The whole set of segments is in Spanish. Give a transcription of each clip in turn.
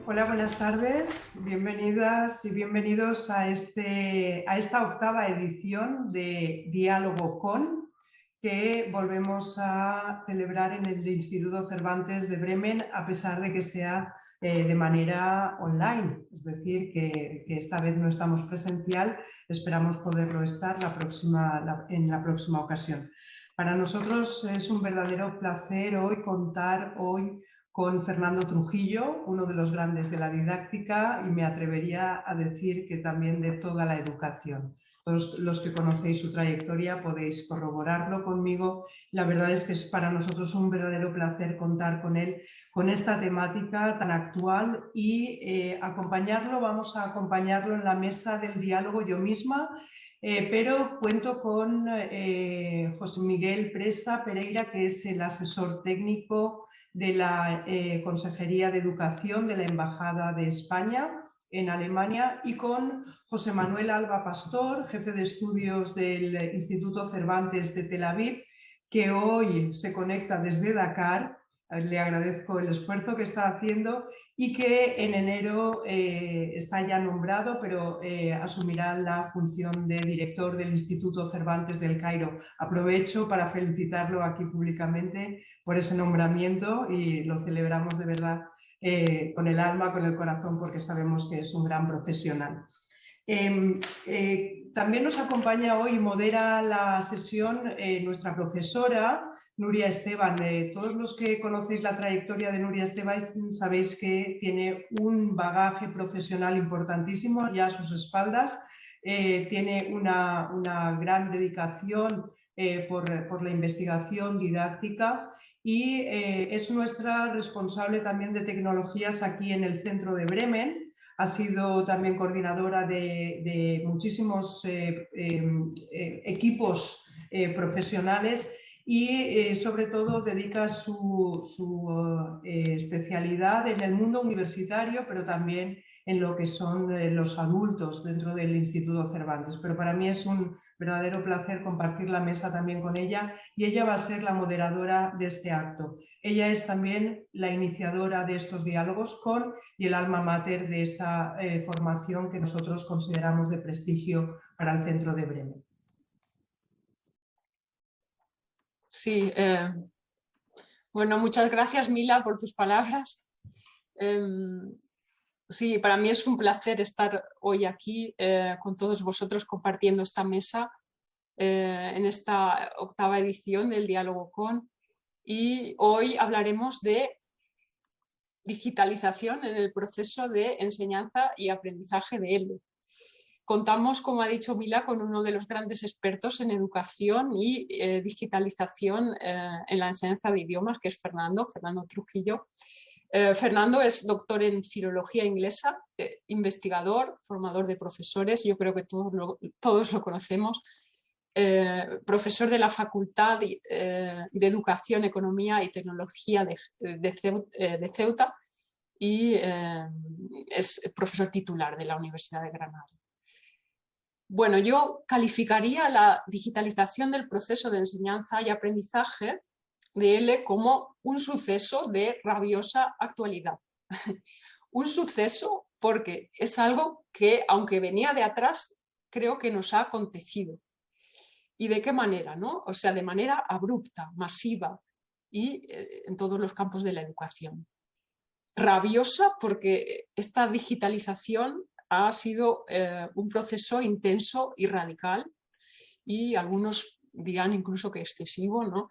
Hola, buenas tardes. Bienvenidas y bienvenidos a esta octava edición de Diálogo Con, que volvemos a celebrar en el Instituto Cervantes de Bremen, a pesar de que sea de manera online. Es decir, que esta vez no estamos presencial, esperamos poderlo estar en la próxima ocasión. Para nosotros es un verdadero placer contar hoy con Fernando Trujillo, uno de los grandes de la didáctica y me atrevería a decir que también de toda la educación. Todos los que conocéis su trayectoria podéis corroborarlo conmigo. La verdad es que es para nosotros un verdadero placer contar con él, con esta temática tan actual y vamos a acompañarlo en la mesa del diálogo yo misma, pero cuento con José Miguel Presa Pereira, que es el asesor técnico de la Consejería de Educación de la Embajada de España en Alemania, y con José Manuel Alba Pastor, jefe de estudios del Instituto Cervantes de Tel Aviv, que hoy se conecta desde Dakar. Le agradezco el esfuerzo que está haciendo y que en enero está ya nombrado, pero asumirá la función de director del Instituto Cervantes del Cairo. Aprovecho para felicitarlo aquí públicamente por ese nombramiento y lo celebramos de verdad con el alma, con el corazón, porque sabemos que es un gran profesional. También nos acompaña hoy y modera la sesión nuestra profesora Nuria Esteban. Todos los que conocéis la trayectoria de Nuria Esteban sabéis que tiene un bagaje profesional importantísimo ya a sus espaldas. Tiene una gran dedicación por la investigación didáctica y es nuestra responsable también de tecnologías aquí en el centro de Bremen. Ha sido también coordinadora de muchísimos equipos profesionales y sobre todo dedica su especialidad en el mundo universitario, pero también en lo que son los adultos dentro del Instituto Cervantes. Pero para mí es un verdadero placer compartir la mesa también con ella y ella va a ser la moderadora de este acto. Ella es también la iniciadora de estos diálogos y el alma mater de esta formación que nosotros consideramos de prestigio para el centro de Bremen. Sí, bueno, muchas gracias, Mila, por tus palabras. Sí, para mí es un placer estar hoy aquí con todos vosotros compartiendo esta mesa en esta octava edición del Diálogo Con. Y hoy hablaremos de digitalización en el proceso de enseñanza y aprendizaje de ELE. Contamos, como ha dicho Mila, con uno de los grandes expertos en educación y digitalización en la enseñanza de idiomas, que es Fernando Trujillo. Fernando es doctor en filología inglesa, investigador, formador de profesores, yo creo que todos lo conocemos, profesor de la Facultad de Educación, Economía y Tecnología de Ceuta y es profesor titular de la Universidad de Granada. Bueno, yo calificaría la digitalización del proceso de enseñanza y aprendizaje de ELE como un suceso de rabiosa actualidad. Un suceso porque es algo que, aunque venía de atrás, creo que nos ha acontecido. ¿Y de qué manera, no? O sea, de manera abrupta, masiva y en todos los campos de la educación. Rabiosa porque esta digitalización ha sido un proceso intenso y radical y algunos dirán incluso que excesivo, ¿no?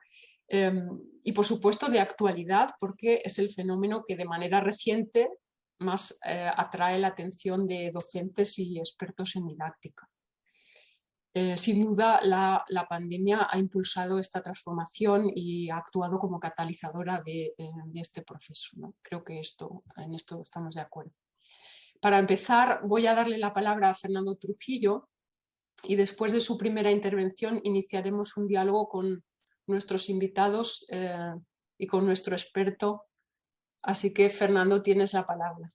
Y por supuesto de actualidad porque es el fenómeno que de manera reciente más atrae la atención de docentes y expertos en didáctica. Sin duda la pandemia ha impulsado esta transformación y ha actuado como catalizadora de este proceso, ¿no? Creo que en esto estamos de acuerdo. Para empezar, voy a darle la palabra a Fernando Trujillo y después de su primera intervención iniciaremos un diálogo con nuestros invitados y con nuestro experto. Así que, Fernando, tienes la palabra.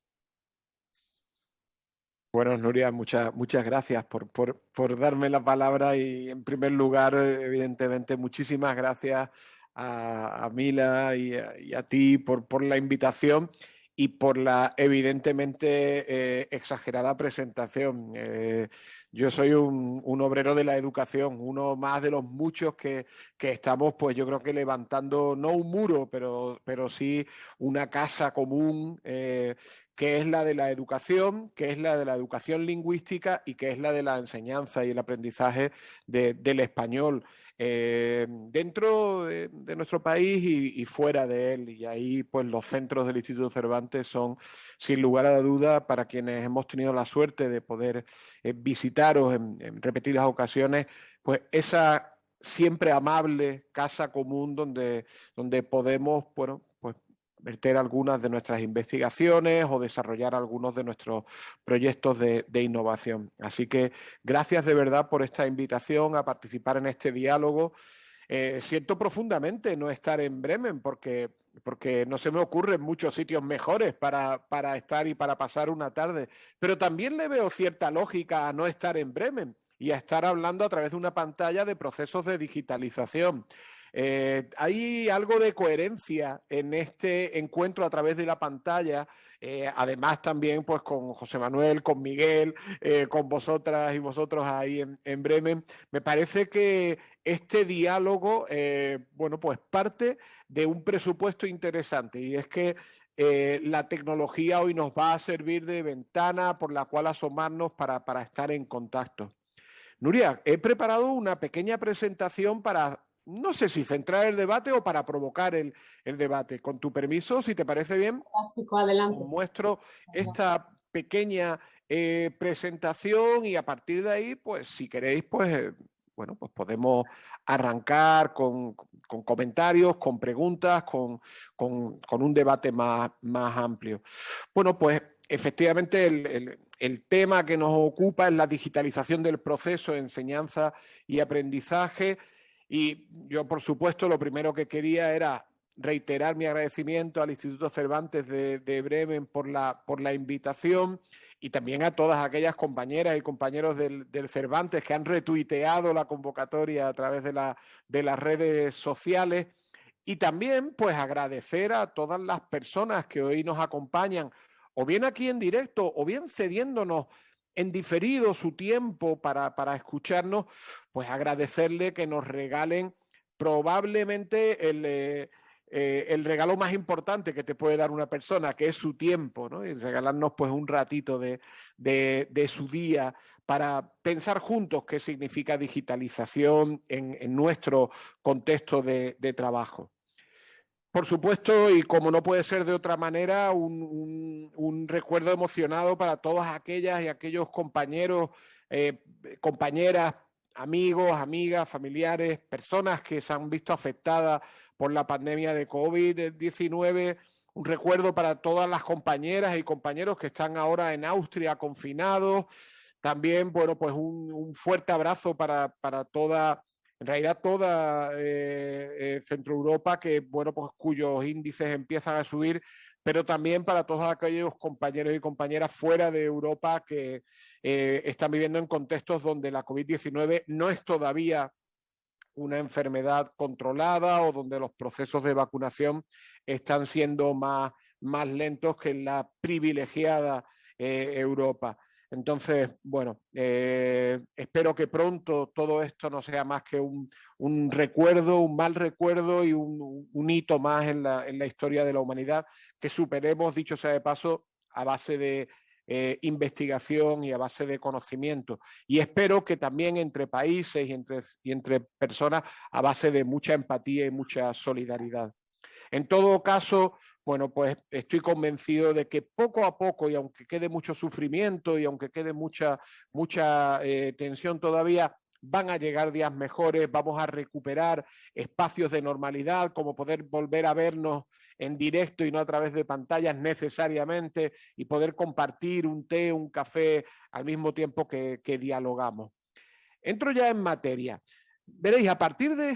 Bueno, Nuria, muchas gracias por darme la palabra y, en primer lugar, evidentemente, muchísimas gracias a Mila y a ti por la invitación y por la evidentemente exagerada presentación. Yo soy un obrero de la educación, uno más de los muchos que estamos, pues yo creo que levantando, no un muro, pero sí una casa común, que es la de la educación, que es la de la educación lingüística y que es la de la enseñanza y el aprendizaje del español. Dentro de nuestro país y fuera de él. Y ahí, pues, los centros del Instituto Cervantes son, sin lugar a duda, para quienes hemos tenido la suerte de poder visitaros en repetidas ocasiones, pues esa siempre amable casa común donde podemos, bueno, pues verter algunas de nuestras investigaciones o desarrollar algunos de nuestros proyectos de innovación. Así que gracias de verdad por esta invitación a participar en este diálogo. Siento profundamente no estar en Bremen porque no se me ocurren muchos sitios mejores para estar y para pasar una tarde, pero también le veo cierta lógica a no estar en Bremen y a estar hablando a través de una pantalla de procesos de digitalización. Hay algo de coherencia en este encuentro a través de la pantalla, además también pues con José Manuel, con Miguel, con vosotras y vosotros ahí en Bremen. Me parece que este diálogo, bueno, pues parte de un presupuesto interesante, y es que la tecnología hoy nos va a servir de ventana por la cual asomarnos para estar en contacto. Nuria, he preparado una pequeña presentación para, no sé si centrar el debate o para provocar el debate. Con tu permiso, si te parece bien, Fantástico, adelante. os muestro esta pequeña presentación y a partir de ahí, pues si queréis, pues bueno, pues podemos arrancar con comentarios, con preguntas, con un debate más amplio. Bueno, pues efectivamente el tema que nos ocupa es la digitalización del proceso de enseñanza y aprendizaje, y yo, por supuesto, lo primero que quería era reiterar mi agradecimiento al Instituto Cervantes de Bremen por la invitación, y también a todas aquellas compañeras y compañeros del Cervantes que han retuiteado la convocatoria a través de las redes sociales. Y también, pues, agradecer a todas las personas que hoy nos acompañan, o bien aquí en directo, o bien cediéndonos en diferido su tiempo para escucharnos, pues agradecerle que nos regalen probablemente el regalo más importante que te puede dar una persona, que es su tiempo, ¿no? Y regalarnos pues un ratito de su día para pensar juntos qué significa digitalización en nuestro contexto de trabajo. Por supuesto, y como no puede ser de otra manera, un recuerdo emocionado para todas aquellas y aquellos compañeros, compañeras, amigos, amigas, familiares, personas que se han visto afectadas por la pandemia de COVID-19. Un recuerdo para todas las compañeras y compañeros que están ahora en Austria confinados. También, bueno, pues un fuerte abrazo para toda, en realidad toda Centro Europa, que, bueno, pues cuyos índices empiezan a subir, pero también para todos aquellos compañeros y compañeras fuera de Europa que están viviendo en contextos donde la COVID-19 no es todavía una enfermedad controlada o donde los procesos de vacunación están siendo más lentos que en la privilegiada Europa. Entonces, bueno, espero que pronto todo esto no sea más que un recuerdo, un mal recuerdo y un hito más en la historia de la humanidad, que superemos, dicho sea de paso, a base de investigación y a base de conocimiento. Y espero que también entre países y entre personas a base de mucha empatía y mucha solidaridad. En todo caso, bueno, pues estoy convencido de que poco a poco, y aunque quede mucho sufrimiento y aunque quede mucha tensión todavía, van a llegar días mejores, vamos a recuperar espacios de normalidad, como poder volver a vernos en directo y no a través de pantallas necesariamente, y poder compartir un té, un café al mismo tiempo que dialogamos. Entro ya en materia. Veréis, a partir de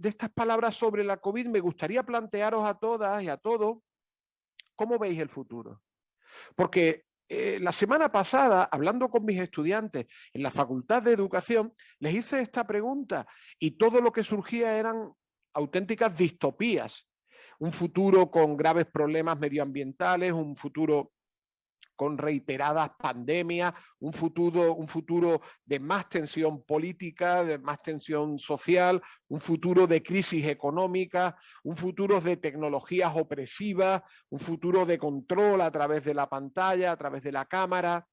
estas palabras sobre la COVID, me gustaría plantearos a todas y a todos cómo veis el futuro. Porque la semana pasada, hablando con mis estudiantes en la Facultad de Educación, les hice esta pregunta y todo lo que surgía eran auténticas distopías. un futuro con graves problemas medioambientales, un futuro con reiteradas pandemias, un futuro de más tensión política, de más tensión social, un futuro de crisis económica, un futuro de tecnologías opresivas, un futuro de control a través de la pantalla, a través de la cámara.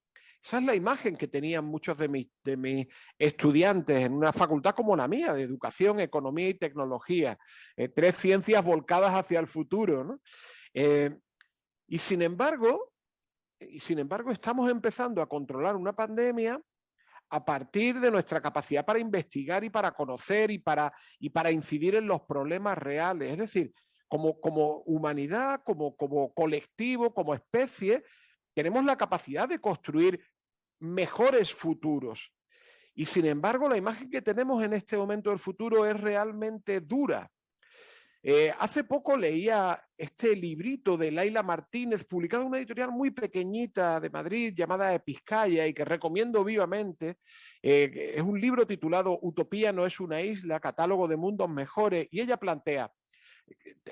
Esa es la imagen que tenían muchos de mis estudiantes en una facultad como la mía, de Educación, Economía y Tecnología. 3 ciencias volcadas hacia el futuro, ¿no? Y sin embargo, estamos empezando a controlar una pandemia a partir de nuestra capacidad para investigar y para conocer y para incidir en los problemas reales. Es decir, como humanidad, como colectivo, como especie, tenemos la capacidad de construir mejores futuros. Y sin embargo, la imagen que tenemos en este momento del futuro es realmente dura. Hace poco leía este librito de Laila Martínez, publicado en una editorial muy pequeñita de Madrid llamada Episcaya, y que recomiendo vivamente. Es un libro titulado Utopía no es una isla, catálogo de mundos mejores, y ella plantea: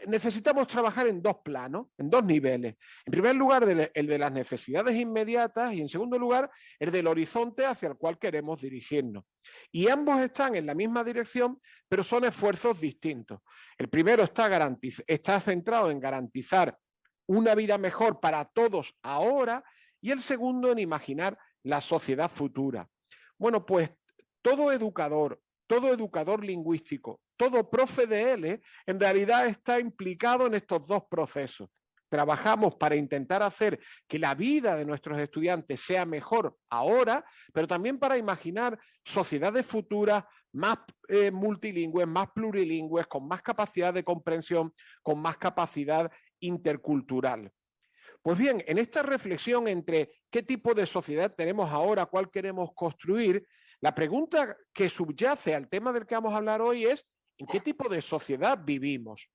necesitamos trabajar en 2 planos, en 2 niveles. En primer lugar, el de las necesidades inmediatas, y en segundo lugar, el del horizonte hacia el cual queremos dirigirnos. Y ambos están en la misma dirección, pero son esfuerzos distintos. El primero está centrado en garantizar una vida mejor para todos ahora, y el segundo en imaginar la sociedad futura. Bueno, pues todo educador lingüístico, todo profe de L, en realidad está implicado en estos 2 procesos. Trabajamos para intentar hacer que la vida de nuestros estudiantes sea mejor ahora, pero también para imaginar sociedades futuras más multilingües, más plurilingües, con más capacidad de comprensión, con más capacidad intercultural. Pues bien, en esta reflexión entre qué tipo de sociedad tenemos ahora, cuál queremos construir, la pregunta que subyace al tema del que vamos a hablar hoy es: ¿en qué tipo de sociedad vivimos?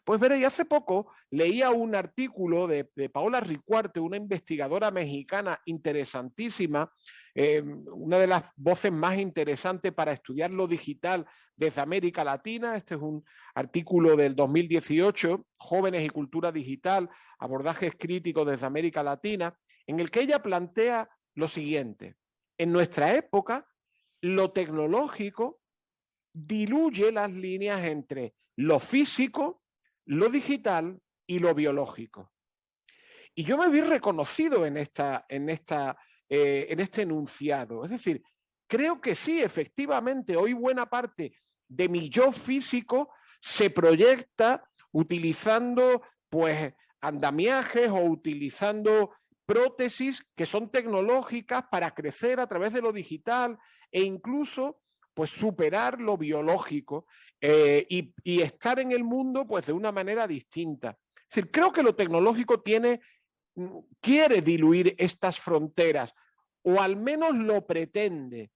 Pues veréis, hace poco leía un artículo de Paola Ricuarte, una investigadora mexicana interesantísima, una de las voces más interesantes para estudiar lo digital desde América Latina. Este es un artículo del 2018, Jóvenes y Cultura Digital, abordajes críticos desde América Latina, en el que ella plantea lo siguiente: en nuestra época, lo tecnológico diluye las líneas entre lo físico, lo digital y lo biológico. Y yo me vi reconocido en este enunciado. Es decir, creo que sí, efectivamente, hoy buena parte de mi yo físico se proyecta utilizando, pues, andamiajes o utilizando prótesis que son tecnológicas para crecer a través de lo digital e incluso, pues, superar lo biológico y estar en el mundo, pues, de una manera distinta. Es decir, creo que lo tecnológico quiere diluir estas fronteras, o al menos lo pretende,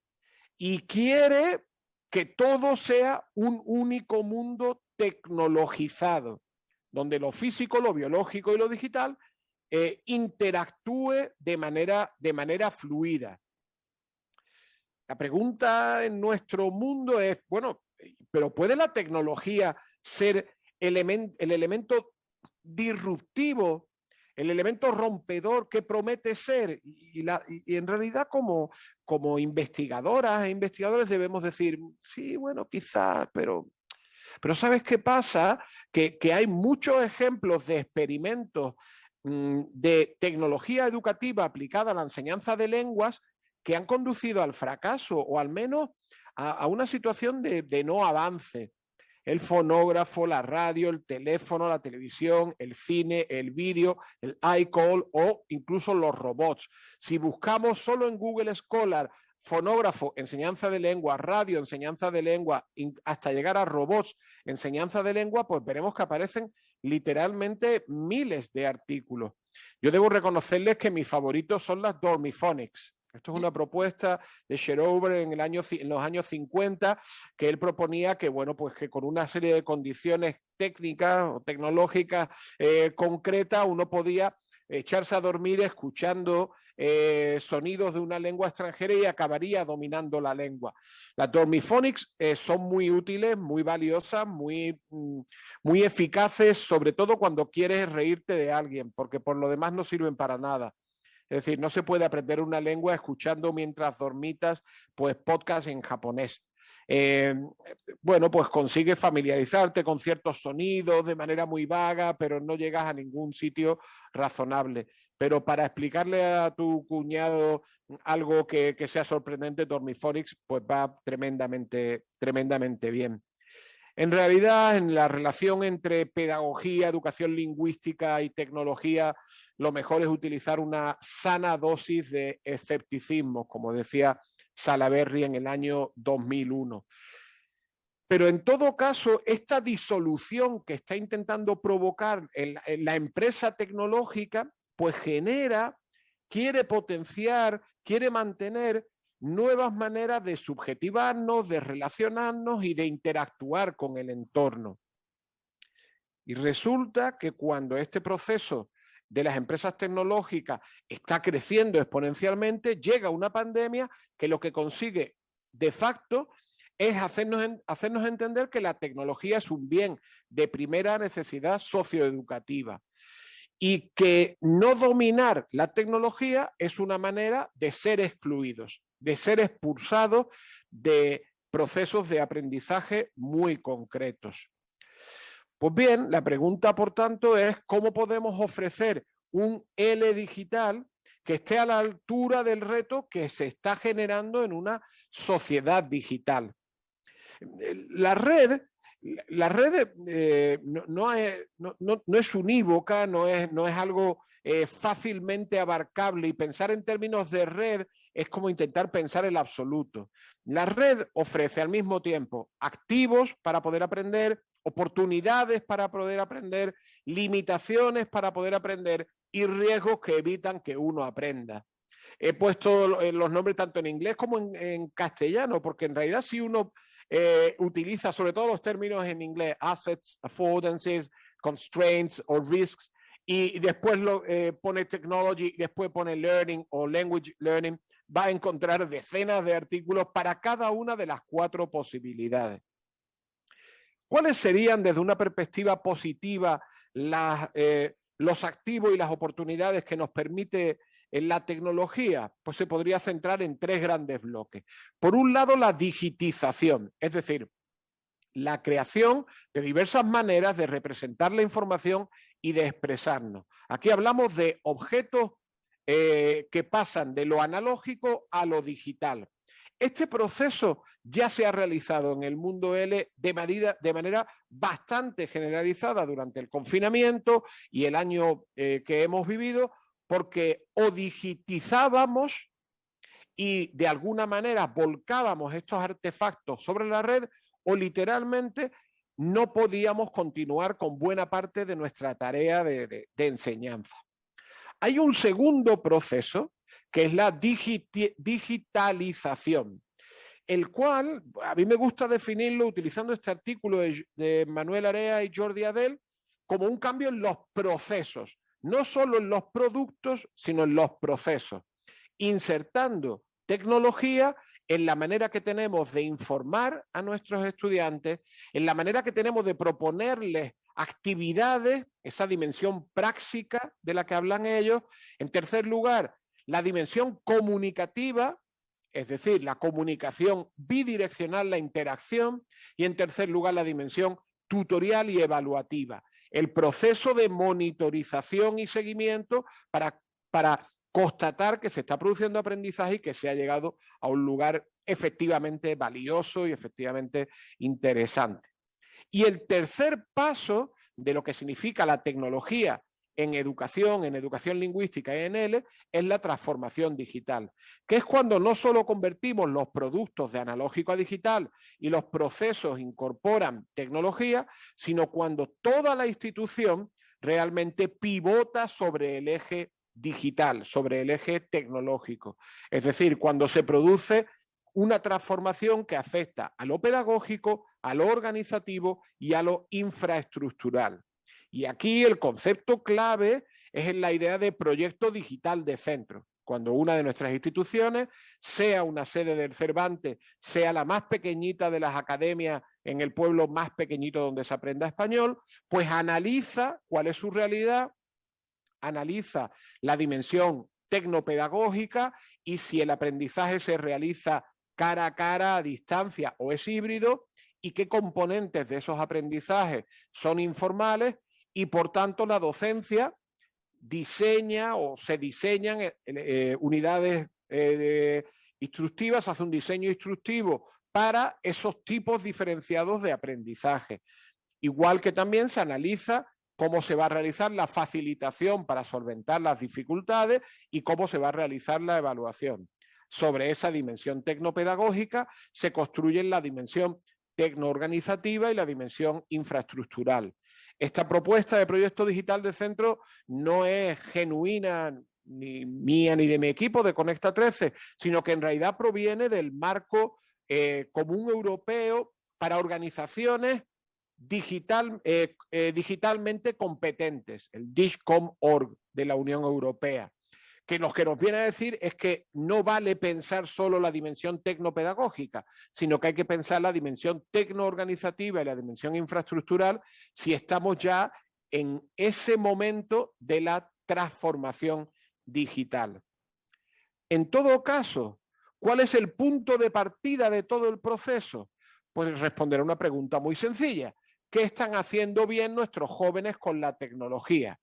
y quiere que todo sea un único mundo tecnologizado, donde lo físico, lo biológico y lo digital interactúe de manera fluida. La pregunta en nuestro mundo es, bueno, ¿pero puede la tecnología ser el elemento disruptivo, el elemento rompedor que promete ser? Y en realidad como investigadoras e investigadores debemos decir, sí, bueno, quizás, pero ¿sabes qué pasa? Que hay muchos ejemplos de experimentos de tecnología educativa aplicada a la enseñanza de lenguas que han conducido al fracaso, o al menos a una situación de no avance. El fonógrafo, la radio, el teléfono, la televisión, el cine, el vídeo, el iCall o incluso los robots. Si buscamos solo en Google Scholar fonógrafo, enseñanza de lengua, radio, enseñanza de lengua, hasta llegar a robots, enseñanza de lengua, pues veremos que aparecen literalmente miles de artículos. Yo debo reconocerles que mis favoritos son las Dormiphonics. Esto es una propuesta de Sherover en los años 50, que él proponía que, bueno, pues que con una serie de condiciones técnicas o tecnológicas concretas uno podía echarse a dormir escuchando sonidos de una lengua extranjera y acabaría dominando la lengua. Las Dormiphonics son muy útiles, muy valiosas, muy eficaces, sobre todo cuando quieres reírte de alguien, porque por lo demás no sirven para nada. Es decir, no se puede aprender una lengua escuchando mientras dormitas, pues podcast en japonés. Bueno, pues consigues familiarizarte con ciertos sonidos de manera muy vaga, pero no llegas a ningún sitio razonable. Pero para explicarle a tu cuñado algo que sea sorprendente, Dormiphonics, pues va tremendamente bien. En realidad, en la relación entre pedagogía, educación lingüística y tecnología, lo mejor es utilizar una sana dosis de escepticismo, como decía Salaberry en el año 2001. Pero en todo caso, esta disolución que está intentando provocar la empresa tecnológica, pues quiere potenciar, quiere mantener nuevas maneras de subjetivarnos, de relacionarnos y de interactuar con el entorno. Y resulta que cuando este proceso de las empresas tecnológicas está creciendo exponencialmente, llega una pandemia que lo que consigue de facto es hacernos entender que la tecnología es un bien de primera necesidad socioeducativa y que no dominar la tecnología es una manera de ser excluidos, de ser expulsados de procesos de aprendizaje muy concretos. Pues bien, la pregunta, por tanto, es cómo podemos ofrecer un L digital que esté a la altura del reto que se está generando en una sociedad digital. La red no es unívoca, no es algo fácilmente abarcable, y pensar en términos de red es como intentar pensar el absoluto. La red ofrece al mismo tiempo activos para poder aprender, oportunidades para poder aprender, limitaciones para poder aprender y riesgos que evitan que uno aprenda. He puesto los nombres tanto en inglés como en castellano, porque en realidad si uno utiliza sobre todo los términos en inglés, assets, affordances, constraints o risks, y después pone technology, después pone learning o language learning, va a encontrar decenas de artículos para cada una de las 4 posibilidades. ¿Cuáles serían desde una perspectiva positiva los activos y las oportunidades que nos permite la tecnología? Pues se podría centrar en 3 grandes bloques. Por un lado, la digitización, es decir, la creación de diversas maneras de representar la información y de expresarnos. Aquí hablamos de objetos que pasan de lo analógico a lo digital. Este proceso ya se ha realizado en el mundo L de manera bastante generalizada durante el confinamiento y el año que hemos vivido, porque o digitizábamos y de alguna manera volcábamos estos artefactos sobre la red, o literalmente no podíamos continuar con buena parte de nuestra tarea de enseñanza. Hay un segundo proceso que es la digitalización, el cual a mí me gusta definirlo utilizando este artículo de Manuel Area y Jordi Adel como un cambio en los procesos, no solo en los productos, sino en los procesos, insertando tecnología en la manera que tenemos de informar a nuestros estudiantes, en la manera que tenemos de proponerles actividades, esa dimensión práctica de la que hablan ellos. En tercer lugar, la dimensión comunicativa, es decir, la comunicación bidireccional, la interacción. Y en tercer lugar, la dimensión tutorial y evaluativa, el proceso de monitorización y seguimiento para constatar que se está produciendo aprendizaje y que se ha llegado a un lugar efectivamente valioso y efectivamente interesante. Y el tercer paso de lo que significa la tecnología en educación lingüística y en L, es la transformación digital, que es cuando no solo convertimos los productos de analógico a digital y los procesos incorporan tecnología, sino cuando toda la institución realmente pivota sobre el eje digital, sobre el eje tecnológico. Es decir, cuando se produce una transformación que afecta a lo pedagógico, a lo organizativo y a lo infraestructural. Y aquí el concepto clave es en la idea de proyecto digital de centro. cuando una de nuestras instituciones, sea una sede del Cervantes, sea la más pequeñita de las academias en el pueblo más pequeñito donde se aprenda español, pues analiza cuál es su realidad, analiza la dimensión tecnopedagógica y si el aprendizaje se realiza cara a cara, a distancia o es híbrido, y qué componentes de esos aprendizajes son informales, y por tanto la docencia diseña o se diseñan unidades instructivas, hace un diseño instructivo para esos tipos diferenciados de aprendizaje. Igual que también se analiza cómo se va a realizar la facilitación para solventar las dificultades y cómo se va a realizar la evaluación. Sobre esa dimensión tecnopedagógica se construyen la dimensión tecnoorganizativa y la dimensión infraestructural. Esta propuesta de proyecto digital de centro no es genuina ni mía ni de mi equipo de Conecta 13, sino que en realidad proviene del marco común europeo para organizaciones digitalmente competentes, el DIGCOM.org de la Unión Europea, que lo que nos viene a decir es que no vale pensar solo la dimensión tecnopedagógica, sino que hay que pensar la dimensión tecnoorganizativa y la dimensión infraestructural si estamos ya en ese momento de la transformación digital. En todo caso, ¿cuál es el punto de partida de todo el proceso? Pues responder a una pregunta muy sencilla. ¿Qué están haciendo bien nuestros jóvenes con la tecnología?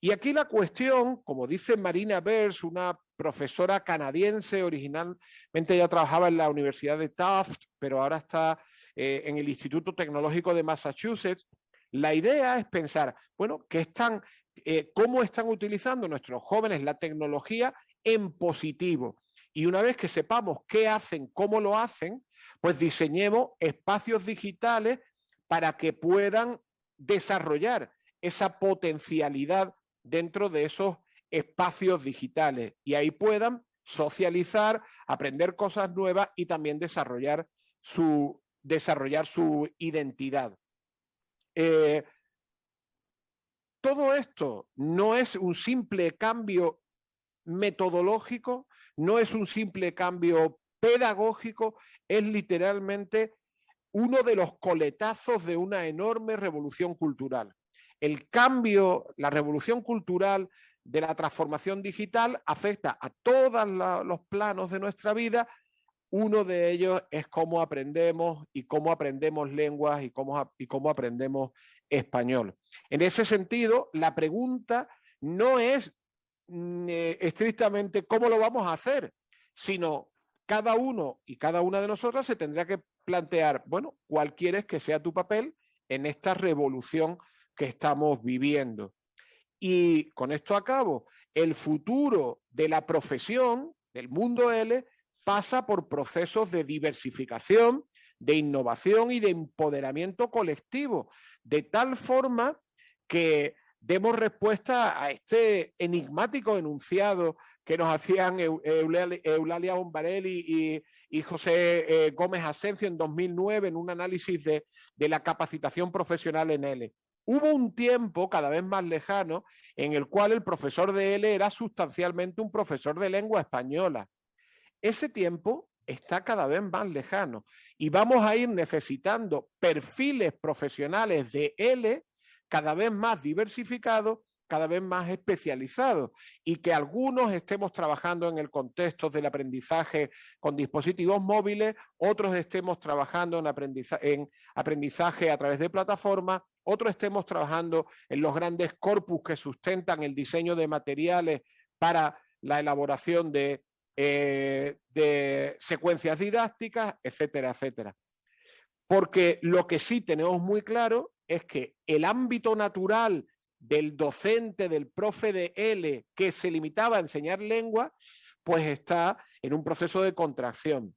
Y aquí la cuestión, como dice Marina Beers, una profesora canadiense, originalmente ella trabajaba en la Universidad de Tufts, pero ahora está en el Instituto Tecnológico de Massachusetts, la idea es pensar, bueno, ¿cómo están utilizando nuestros jóvenes la tecnología en positivo? Y una vez que sepamos qué hacen, cómo lo hacen, pues diseñemos espacios digitales para que puedan desarrollar esa potencialidad dentro de esos espacios digitales y ahí puedan socializar, aprender cosas nuevas y también desarrollar su identidad. Todo esto no es un simple cambio metodológico, no es un simple cambio pedagógico, es literalmente uno de los coletazos de una enorme revolución cultural. El cambio, la revolución cultural de la transformación digital afecta a todos los planos de nuestra vida. Uno de ellos es cómo aprendemos y cómo aprendemos lenguas y cómo aprendemos español. En ese sentido, la pregunta no es estrictamente cómo lo vamos a hacer, sino cada uno y cada una de nosotras se tendrá que plantear, bueno, ¿cuál quieres que sea tu papel en esta revolución que estamos viviendo? Y con esto acabo. El futuro de la profesión, del mundo L, pasa por procesos de diversificación, de innovación y de empoderamiento colectivo, de tal forma que demos respuesta a este enigmático enunciado que nos hacían Eulalia Bombarelli y José Gómez Asencio en 2009 en un análisis de la capacitación profesional en L. Hubo un tiempo cada vez más lejano en el cual el profesor de L era sustancialmente un profesor de lengua española. Ese tiempo está cada vez más lejano y vamos a ir necesitando perfiles profesionales de L cada vez más diversificados, cada vez más especializados, y que algunos estemos trabajando en el contexto del aprendizaje con dispositivos móviles, otros estemos trabajando en aprendizaje a través de plataformas, otros estemos trabajando en los grandes corpus que sustentan el diseño de materiales para la elaboración de secuencias didácticas, etcétera, etcétera. Porque lo que sí tenemos muy claro es que el ámbito natural del docente, del profe de L, que se limitaba a enseñar lengua, pues está en un proceso de contracción.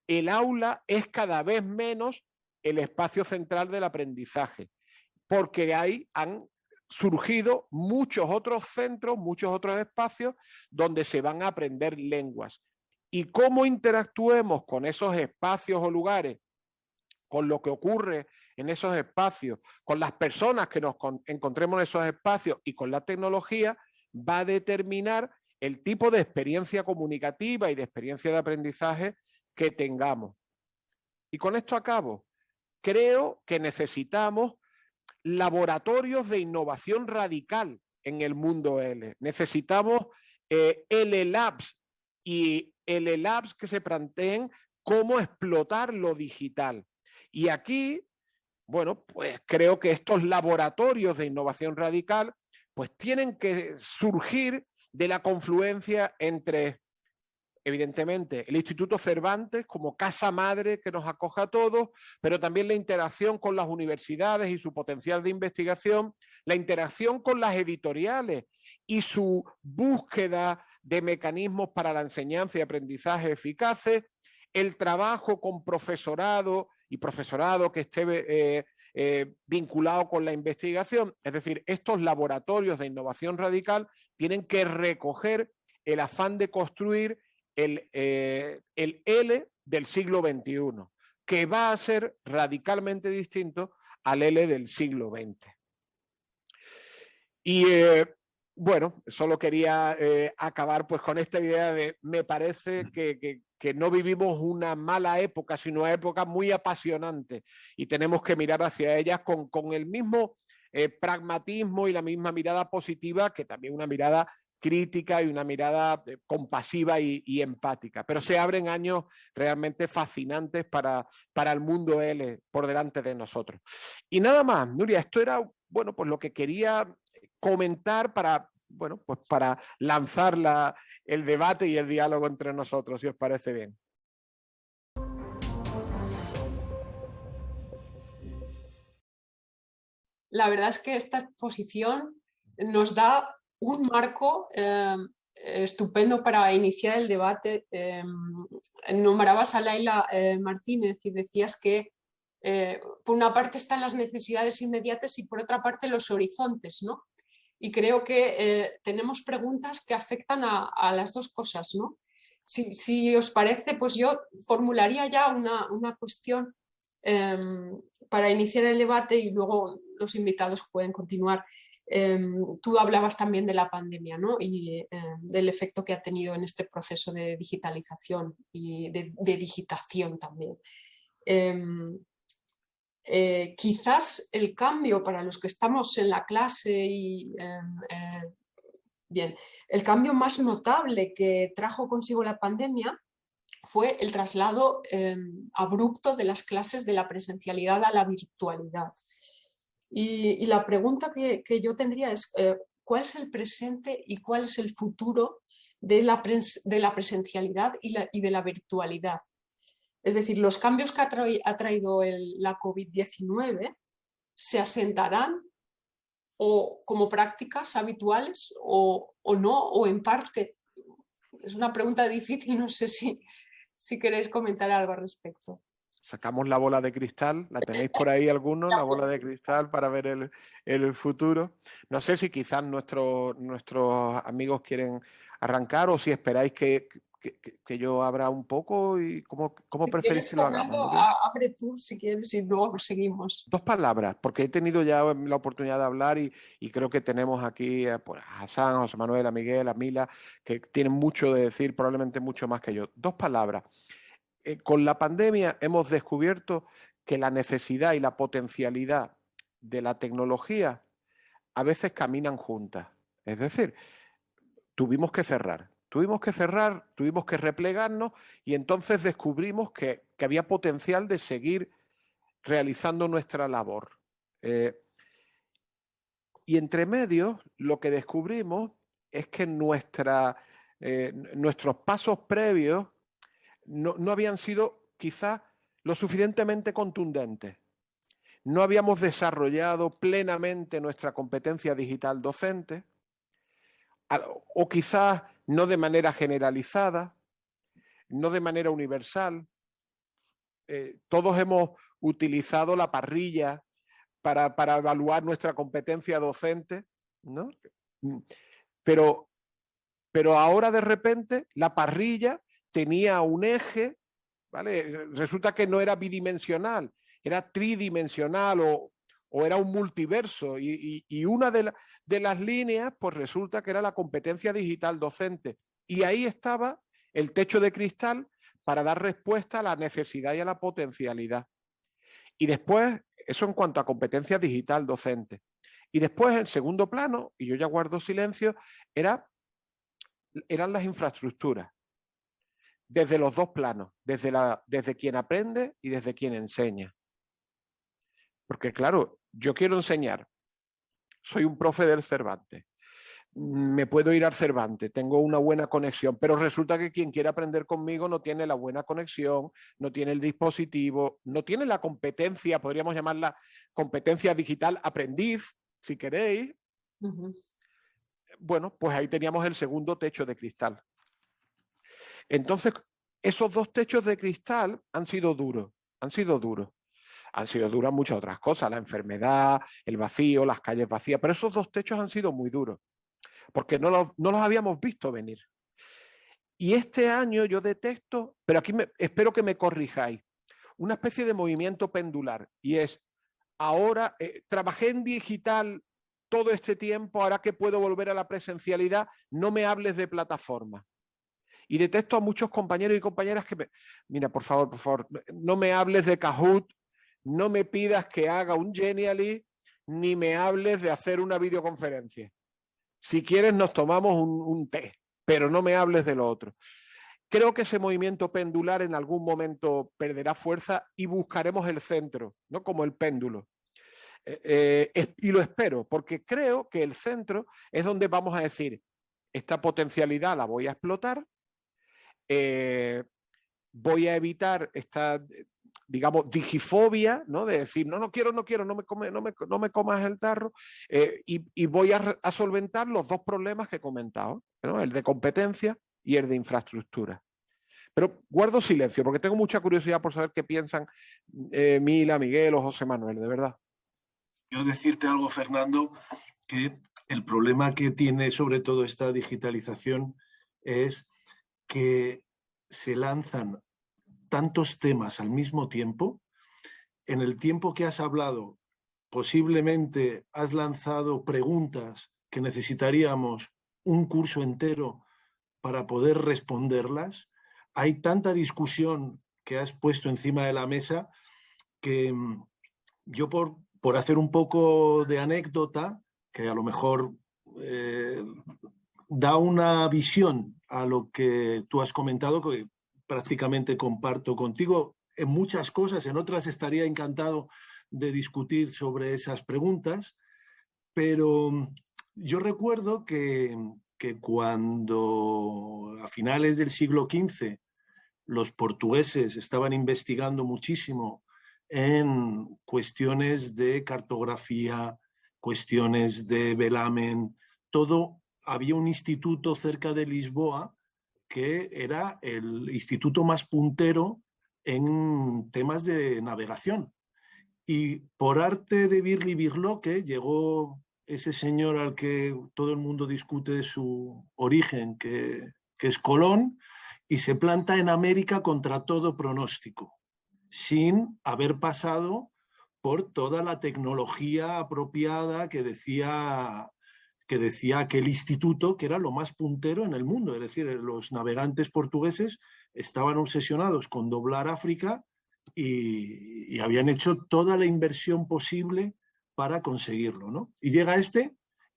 El aula es cada vez menos el espacio central del aprendizaje, porque han surgido muchos otros centros, muchos otros espacios donde se van a aprender lenguas. Y cómo interactuemos con esos espacios o lugares, con lo que ocurre en esos espacios, con las personas que nos encontremos en esos espacios y con la tecnología, va a determinar el tipo de experiencia comunicativa y de experiencia de aprendizaje que tengamos. Y con esto acabo. Creo que necesitamos laboratorios de innovación radical en el mundo L. Necesitamos L-Labs y L-Labs que se planteen cómo explotar lo digital. Y aquí, bueno, pues creo que estos laboratorios de innovación radical pues tienen que surgir de la confluencia entre, evidentemente, el Instituto Cervantes como casa madre que nos acoja a todos, pero también la interacción con las universidades y su potencial de investigación, la interacción con las editoriales y su búsqueda de mecanismos para la enseñanza y aprendizaje eficaces, el trabajo con profesorado y profesorado que esté vinculado con la investigación. Es decir, estos laboratorios de innovación radical tienen que recoger el afán de construir el L del siglo XXI, que va a ser radicalmente distinto al L del siglo XX. Y bueno, solo quería acabar pues con esta idea de, me parece que no vivimos una mala época, sino una época muy apasionante y tenemos que mirar hacia ellas con el mismo pragmatismo y la misma mirada positiva, que también una mirada crítica y una mirada compasiva y empática. Pero se abren años realmente fascinantes para el mundo L por delante de nosotros. Y nada más, Nuria, esto era, bueno, pues lo que quería comentar para, bueno, pues para lanzar el debate y el diálogo entre nosotros, si os parece bien. La verdad es que esta exposición nos da un marco estupendo para iniciar el debate. Nombrabas a Laila Martínez y decías que por una parte están las necesidades inmediatas y por otra parte los horizontes, ¿no? Y creo que tenemos preguntas que afectan a las dos cosas, ¿no? Si os parece, pues yo formularía ya una cuestión para iniciar el debate y luego los invitados pueden continuar. Tú hablabas también de la pandemia, ¿no? Y del efecto que ha tenido en este proceso de digitalización y de digitación también. Quizás el cambio para los que estamos en la clase y bien, el cambio más notable que trajo consigo la pandemia fue el traslado abrupto de las clases de la presencialidad a la virtualidad. Y la pregunta que yo tendría es ¿cuál es el presente y cuál es el futuro de la presencialidad y de la virtualidad? Es decir, los cambios que ha traído la COVID-19 se asentarán o como prácticas habituales o no, o en parte. Es una pregunta difícil, no sé si queréis comentar algo al respecto. Sacamos la bola de cristal, ¿la tenéis por ahí alguno? La bola de cristal para ver el futuro. No sé si quizás nuestros amigos quieren arrancar o si esperáis que yo abra un poco y cómo preferís que lo hagamos. Abre tú si quieres y luego seguimos. Dos palabras, porque he tenido ya la oportunidad de hablar y creo que tenemos aquí pues, a Hassan, a José Manuel, a Miguel, a Mila, que tienen mucho de decir, probablemente mucho más que yo. Dos palabras. Con la pandemia hemos descubierto que la necesidad y la potencialidad de la tecnología a veces caminan juntas. Es decir, tuvimos que cerrar, tuvimos que replegarnos y entonces descubrimos que había potencial de seguir realizando nuestra labor. Y entre medios lo que descubrimos es que nuestros pasos previos no habían sido quizás lo suficientemente contundentes. No habíamos desarrollado plenamente nuestra competencia digital docente, o quizás no de manera generalizada, no de manera universal. Todos hemos utilizado la parrilla para evaluar nuestra competencia docente, ¿no? Pero ahora de repente la parrilla tenía un eje, ¿vale? Resulta que no era bidimensional, era tridimensional o o era un multiverso, y una de las líneas, pues resulta que era la competencia digital docente. Y ahí estaba el techo de cristal para dar respuesta a la necesidad y a la potencialidad. Y después, eso en cuanto a competencia digital docente. Y después, en segundo plano, y yo ya guardo silencio, eran las infraestructuras. Desde los dos planos, desde quien aprende y desde quien enseña. Porque claro, yo quiero enseñar, soy un profe del Cervantes, me puedo ir al Cervantes, tengo una buena conexión, pero resulta que quien quiere aprender conmigo no tiene la buena conexión, no tiene el dispositivo, no tiene la competencia, podríamos llamarla competencia digital aprendiz, si queréis. Bueno, pues ahí teníamos el segundo techo de cristal. Entonces, esos dos techos de cristal han sido duros. Han sido duras muchas otras cosas, la enfermedad, el vacío, las calles vacías, pero esos dos techos han sido muy duros, porque no los habíamos visto venir. Y este año yo detecto, pero aquí espero que me corrijáis, una especie de movimiento pendular, y es, ahora trabajé en digital todo este tiempo, ahora que puedo volver a la presencialidad, no me hables de plataforma. Y detecto a muchos compañeros y compañeras que mira, por favor, no me hables de Kahoot, no me pidas que haga un Genially, ni me hables de hacer una videoconferencia. Si quieres nos tomamos un té, pero no me hables de lo otro. Creo que ese movimiento pendular en algún momento perderá fuerza y buscaremos el centro, ¿no? Como el péndulo. Y lo espero, porque creo que el centro es donde vamos a decir, esta potencialidad la voy a explotar, voy a evitar esta, digamos, digifobia, ¿no? De decir, no quiero, no me comas el tarro, y voy a solventar los dos problemas que he comentado, ¿no? El de competencia y el de infraestructura. Pero guardo silencio porque tengo mucha curiosidad por saber qué piensan Mila, Miguel o José Manuel, de verdad. Yo decirte algo, Fernando, que el problema que tiene sobre todo esta digitalización es que se lanzan tantos temas al mismo tiempo. En el tiempo que has hablado, posiblemente has lanzado preguntas que necesitaríamos un curso entero para poder responderlas. Hay tanta discusión que has puesto encima de la mesa que yo por hacer un poco de anécdota, que a lo mejor da una visión a lo que tú has comentado, que prácticamente comparto contigo en muchas cosas, en otras estaría encantado de discutir sobre esas preguntas, pero yo recuerdo que cuando a finales del siglo XV los portugueses estaban investigando muchísimo en cuestiones de cartografía, cuestiones de velamen, todo, había un instituto cerca de Lisboa que era el instituto más puntero en temas de navegación. Y por arte de Birlibirloque llegó ese señor al que todo el mundo discute su origen, que es Colón, y se planta en América contra todo pronóstico, sin haber pasado por toda la tecnología apropiada que decía aquel instituto, que era lo más puntero en el mundo. Es decir, los navegantes portugueses estaban obsesionados con doblar África y habían hecho toda la inversión posible para conseguirlo, ¿no? Y llega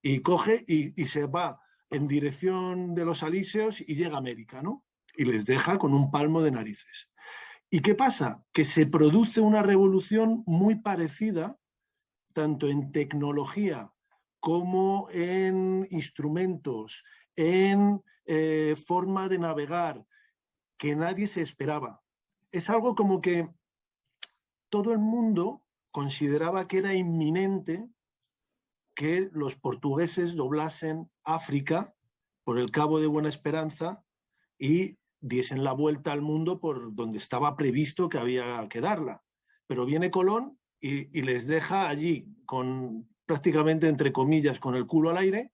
y coge y se va en dirección de los Alíseos y llega a América, ¿no? Y les deja con un palmo de narices. ¿Y qué pasa? Que se produce una revolución muy parecida, tanto en tecnología como en instrumentos, en forma de navegar, que nadie se esperaba. Es algo como que todo el mundo consideraba que era inminente que los portugueses doblasen África por el Cabo de Buena Esperanza y diesen la vuelta al mundo por donde estaba previsto que había que darla. Pero viene Colón y les deja allí, prácticamente entre comillas, con el culo al aire,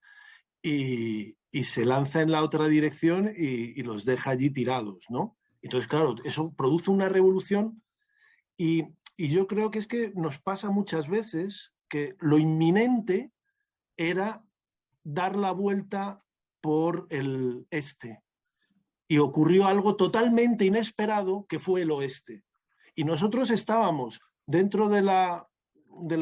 y se lanza en la otra dirección y los deja allí tirados, ¿no? Entonces, claro, eso produce una revolución y yo creo que es que nos pasa muchas veces que lo inminente era dar la vuelta por el este. Y ocurrió algo totalmente inesperado que fue el oeste. Y nosotros estábamos dentro de la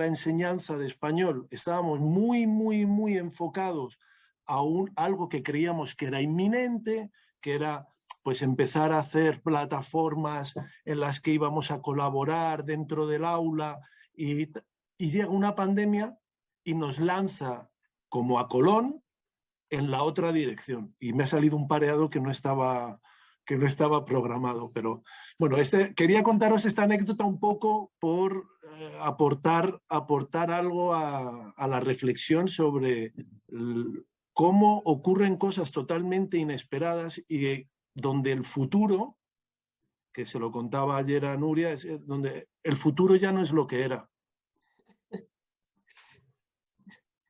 enseñanza de español, estábamos muy enfocados a algo que creíamos que era inminente, que era pues empezar a hacer plataformas en las que íbamos a colaborar dentro del aula y llega una pandemia y nos lanza como a Colón en la otra dirección. Y me ha salido un pareado que no estaba programado. Pero bueno, quería contaros esta anécdota un poco por aportar algo a la reflexión sobre cómo ocurren cosas totalmente inesperadas y donde el futuro, que se lo contaba ayer a Nuria, es donde el futuro ya no es lo que era.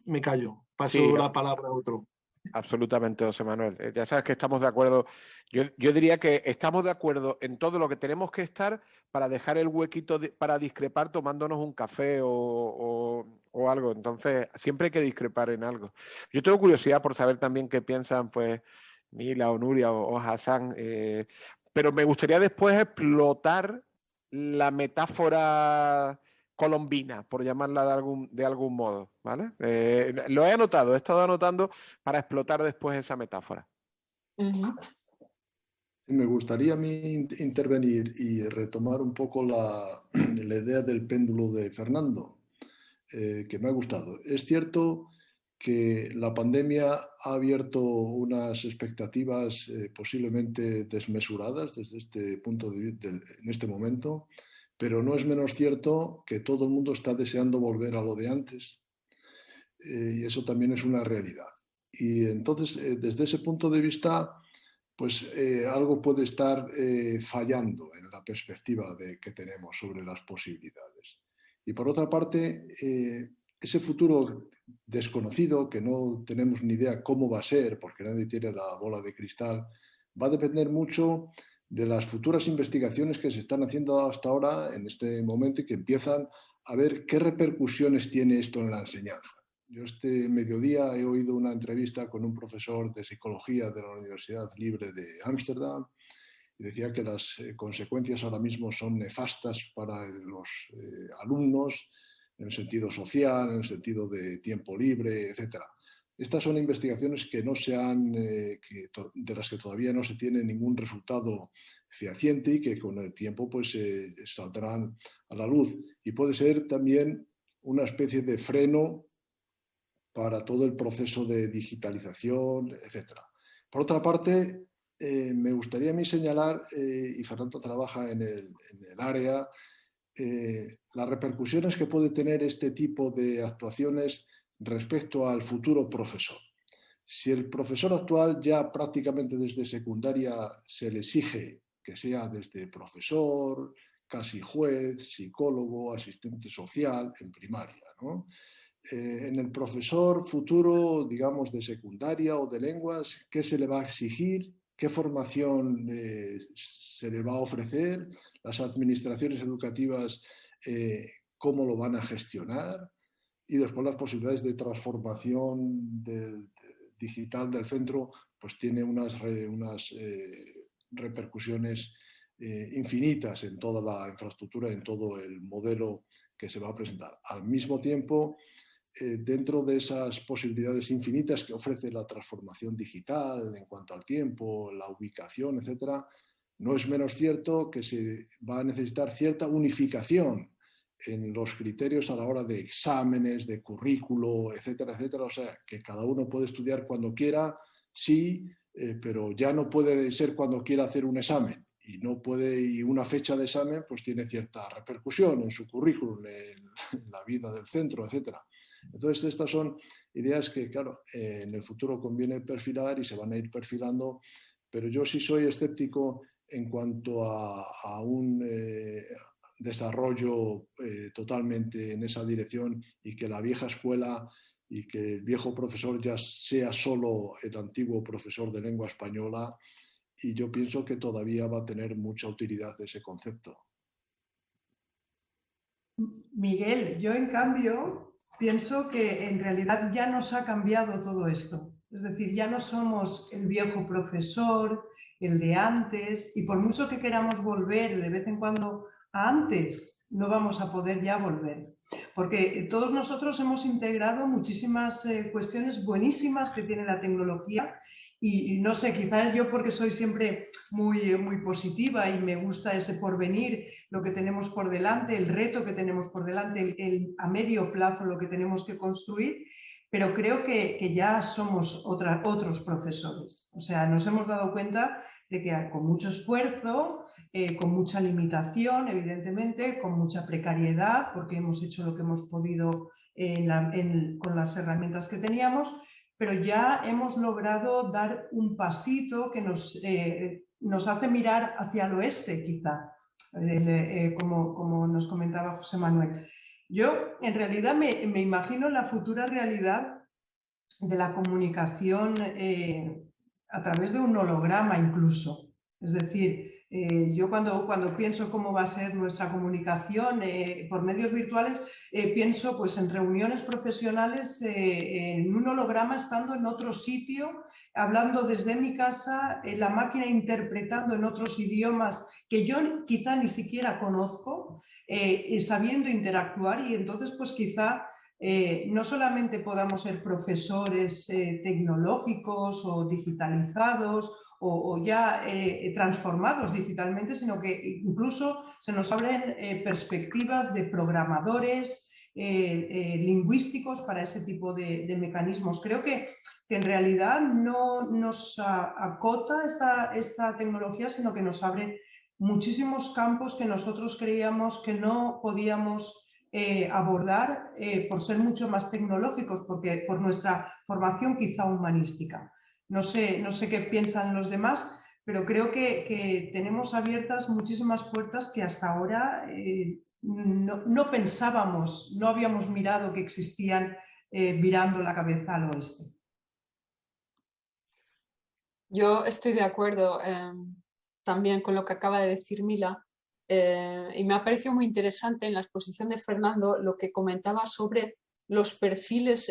Me callo, paso la palabra a otro. Absolutamente, José Manuel. Ya sabes que estamos de acuerdo. Yo diría que estamos de acuerdo en todo lo que tenemos que estar para dejar el huequito para discrepar tomándonos un café o algo. Entonces, siempre hay que discrepar en algo. Yo tengo curiosidad por saber también qué piensan, pues, Mila o Nuria o Hassan. Pero me gustaría después explotar la metáfora colombina, por llamarla de algún modo, ¿vale? Lo he anotado, he estado anotando para explotar después esa metáfora. Me gustaría a mí intervenir y retomar un poco la idea del péndulo de Fernando, que me ha gustado. Es cierto que la pandemia ha abierto unas expectativas posiblemente desmesuradas desde este punto de vista en este momento, pero no es menos cierto que todo el mundo está deseando volver a lo de antes, y eso también es una realidad. Y entonces, desde ese punto de vista, pues algo puede estar fallando en la perspectiva que tenemos sobre las posibilidades. Y por otra parte, ese futuro desconocido, que no tenemos ni idea cómo va a ser, porque nadie tiene la bola de cristal, va a depender mucho de las futuras investigaciones que se están haciendo hasta ahora, en este momento, y que empiezan a ver qué repercusiones tiene esto en la enseñanza. Yo este mediodía he oído una entrevista con un profesor de psicología de la Universidad Libre de Ámsterdam y decía que las consecuencias ahora mismo son nefastas para los alumnos en el sentido social, en el sentido de tiempo libre, etc. Estas son investigaciones que no se han, de las que todavía no se tiene ningún resultado fehaciente y que con el tiempo pues saldrán a la luz. Y puede ser también una especie de freno para todo el proceso de digitalización, etc. Por otra parte, me gustaría a mí señalar, y Fernando trabaja en el área, las repercusiones que puede tener este tipo de actuaciones respecto al futuro profesor. Si el profesor actual ya prácticamente desde secundaria se le exige que sea desde profesor, casi juez, psicólogo, asistente social en primaria, ¿no? En el profesor futuro, digamos, de secundaria o de lenguas, ¿qué se le va a exigir? ¿Qué formación se le va a ofrecer? Las administraciones educativas, ¿cómo lo van a gestionar? Y después las posibilidades de transformación digital del centro, pues tiene unas repercusiones infinitas en toda la infraestructura, en todo el modelo que se va a presentar. Al mismo tiempo, dentro de esas posibilidades infinitas que ofrece la transformación digital en cuanto al tiempo, la ubicación, etcétera, no es menos cierto que se va a necesitar cierta unificación en los criterios a la hora de exámenes, de currículo, etcétera, etcétera. O sea, que cada uno puede estudiar cuando quiera, sí, pero ya no puede ser cuando quiera hacer un examen. Y una fecha de examen pues tiene cierta repercusión en su currículum, en la vida del centro, etcétera. Entonces, estas son ideas que, claro, en el futuro conviene perfilar y se van a ir perfilando, pero yo sí soy escéptico en cuanto a un desarrollo totalmente en esa dirección y que la vieja escuela y que el viejo profesor ya sea solo el antiguo profesor de lengua española, y yo pienso que todavía va a tener mucha utilidad ese concepto. Miguel, yo en cambio pienso que en realidad ya nos ha cambiado todo esto. Es decir, ya no somos el viejo profesor, el de antes, y por mucho que queramos volver de vez en cuando a antes, no vamos a poder ya volver. Porque todos nosotros hemos integrado muchísimas cuestiones buenísimas que tiene la tecnología y no sé, quizás yo porque soy siempre muy positiva y me gusta ese porvenir, lo que tenemos por delante, el reto que tenemos por delante, a medio plazo lo que tenemos que construir, pero creo que ya somos otros profesores. O sea, nos hemos dado cuenta de que con mucho esfuerzo, con mucha limitación, evidentemente, con mucha precariedad, porque hemos hecho lo que hemos podido con las herramientas que teníamos, pero ya hemos logrado dar un pasito que nos hace mirar hacia el oeste, quizá, como nos comentaba José Manuel. Yo, en realidad, me imagino la futura realidad de la comunicación a través de un holograma incluso. Es decir, yo cuando pienso cómo va a ser nuestra comunicación por medios virtuales, pienso pues en reuniones profesionales en un holograma estando en otro sitio, hablando desde mi casa, la máquina interpretando en otros idiomas que yo quizá ni siquiera conozco, sabiendo interactuar y entonces pues quizá no solamente podamos ser profesores tecnológicos o digitalizados o ya transformados digitalmente, sino que incluso se nos abren perspectivas de programadores lingüísticos para ese tipo de mecanismos. Creo que en realidad no nos acota esta tecnología, sino que nos abre muchísimos campos que nosotros creíamos que no podíamos abordar por ser mucho más tecnológicos, porque por nuestra formación quizá humanística. No sé qué piensan los demás, pero creo que tenemos abiertas muchísimas puertas que hasta ahora no pensábamos, no habíamos mirado que existían virando la cabeza al oeste. Yo estoy de acuerdo también con lo que acaba de decir Mila. Y me ha parecido muy interesante en la exposición de Fernando lo que comentaba sobre los perfiles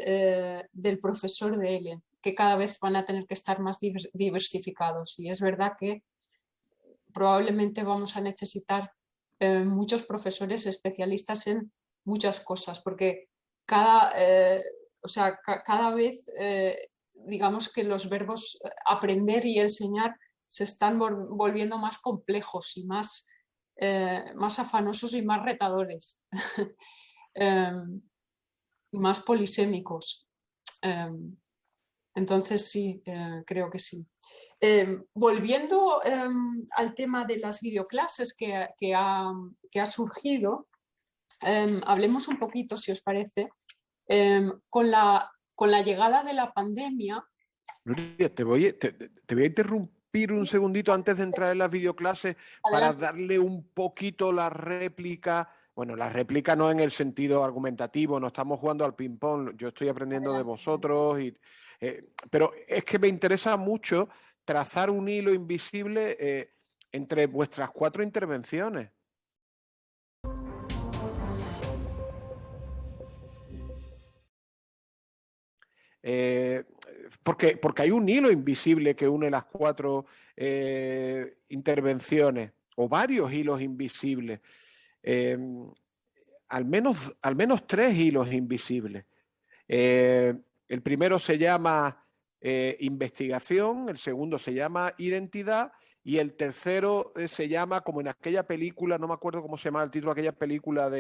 del profesor de ELE, que cada vez van a tener que estar más diversificados. Y es verdad que probablemente vamos a necesitar muchos profesores especialistas en muchas cosas, porque cada vez digamos que los verbos aprender y enseñar se están volviendo más complejos y más afanosos y más retadores y más polisémicos. Entonces sí, creo que sí. Volviendo al tema de las videoclases que ha surgido, hablemos un poquito, si os parece, con la llegada de la pandemia. Nuria, te voy a interrumpir un segundito antes de entrar en las videoclases para darle un poquito la réplica. Bueno, la réplica no en el sentido argumentativo, no estamos jugando al ping-pong, yo estoy aprendiendo de vosotros, pero es que me interesa mucho trazar un hilo invisible entre vuestras 4 intervenciones. Porque hay un hilo invisible que une las 4 intervenciones, o varios hilos invisibles, al menos 3 hilos invisibles. El primero se llama investigación, el segundo se llama identidad y el tercero se llama, como en aquella película, no me acuerdo cómo se llama el título de aquella película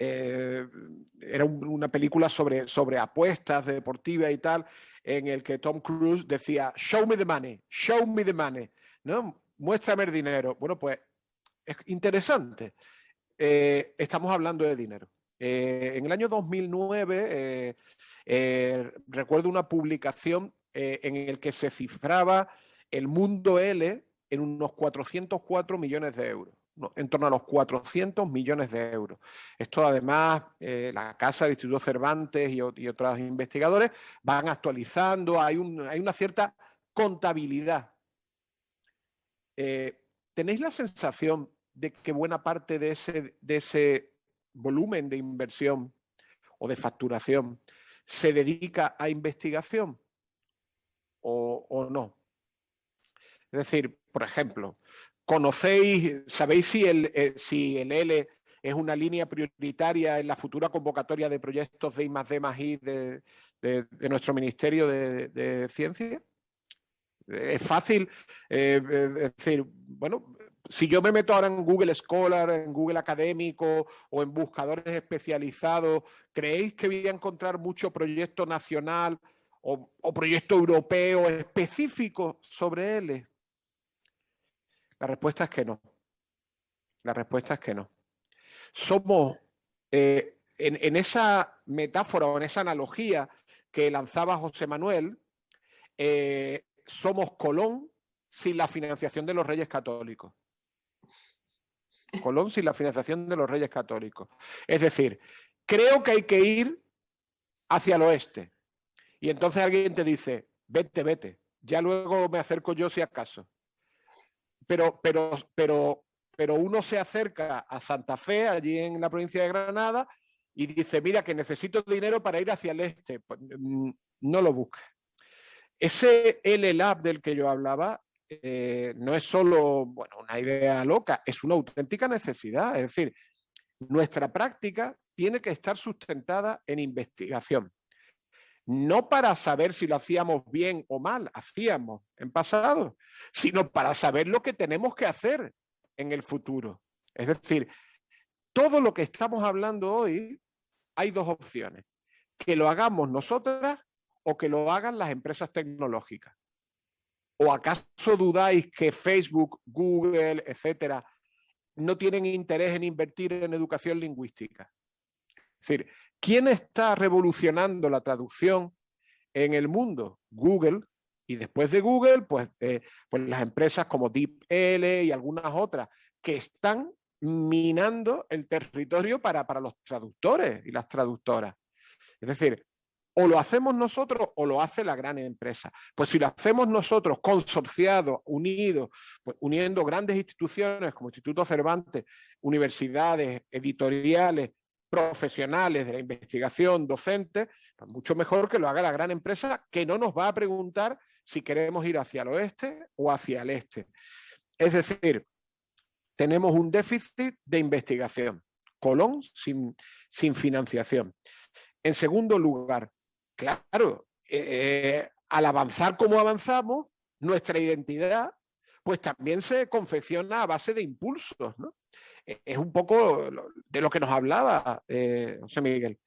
era una película sobre apuestas deportivas y tal, en el que Tom Cruise decía, show me the money, ¿no? Muéstrame el dinero. Bueno, pues es interesante. Estamos hablando de dinero. En el año 2009 recuerdo una publicación en el que se cifraba el mundo L en unos 404 millones de euros. En torno a los 400 millones de euros. Esto además, la Casa del Instituto Cervantes y otros investigadores van actualizando, hay una cierta contabilidad. ¿Tenéis la sensación de que buena parte de ese volumen de inversión o de facturación se dedica a investigación o no? Es decir, por ejemplo, ¿sabéis si el L es una línea prioritaria en la futura convocatoria de proyectos de I+D+I de nuestro Ministerio de Ciencia? Es fácil, es decir, bueno, si yo me meto ahora en Google Scholar, en Google Académico o en buscadores especializados, ¿creéis que voy a encontrar mucho proyecto nacional o proyecto europeo específico sobre L? La respuesta es que no. La respuesta es que no. Somos, en esa metáfora o en esa analogía que lanzaba José Manuel, somos Colón sin la financiación de los Reyes Católicos. Colón sin la financiación de los Reyes Católicos. Es decir, creo que hay que ir hacia el oeste. Y entonces alguien te dice, vete, ya luego me acerco yo si acaso. Pero uno se acerca a Santa Fe, allí en la provincia de Granada, y dice, mira, que necesito dinero para ir hacia el este. Pues, no lo busques. Ese L-Lab del que yo hablaba no es solo una idea loca, es una auténtica necesidad. Es decir, nuestra práctica tiene que estar sustentada en investigación. No para saber si lo hacíamos bien o mal, hacíamos en pasado, sino para saber lo que tenemos que hacer en el futuro. Es decir, todo lo que estamos hablando hoy, hay dos opciones: que lo hagamos nosotras o que lo hagan las empresas tecnológicas. ¿O acaso dudáis que Facebook, Google, etcétera, no tienen interés en invertir en educación lingüística? Es decir, ¿quién está revolucionando la traducción en el mundo? Google. Y después de Google, pues las empresas como DeepL y algunas otras que están minando el territorio para los traductores y las traductoras. Es decir, o lo hacemos nosotros o lo hace la gran empresa. Pues si lo hacemos nosotros, consorciados, unidos, pues uniendo grandes instituciones como Instituto Cervantes, universidades, editoriales, profesionales de la investigación, docentes, pues mucho mejor que lo haga la gran empresa, que no nos va a preguntar si queremos ir hacia el oeste o hacia el este. Es decir, tenemos un déficit de investigación. Colón sin financiación. En segundo lugar, claro, al avanzar como avanzamos, nuestra identidad pues también se confecciona a base de impulsos, ¿no? Es un poco de lo que nos hablaba José Miguel.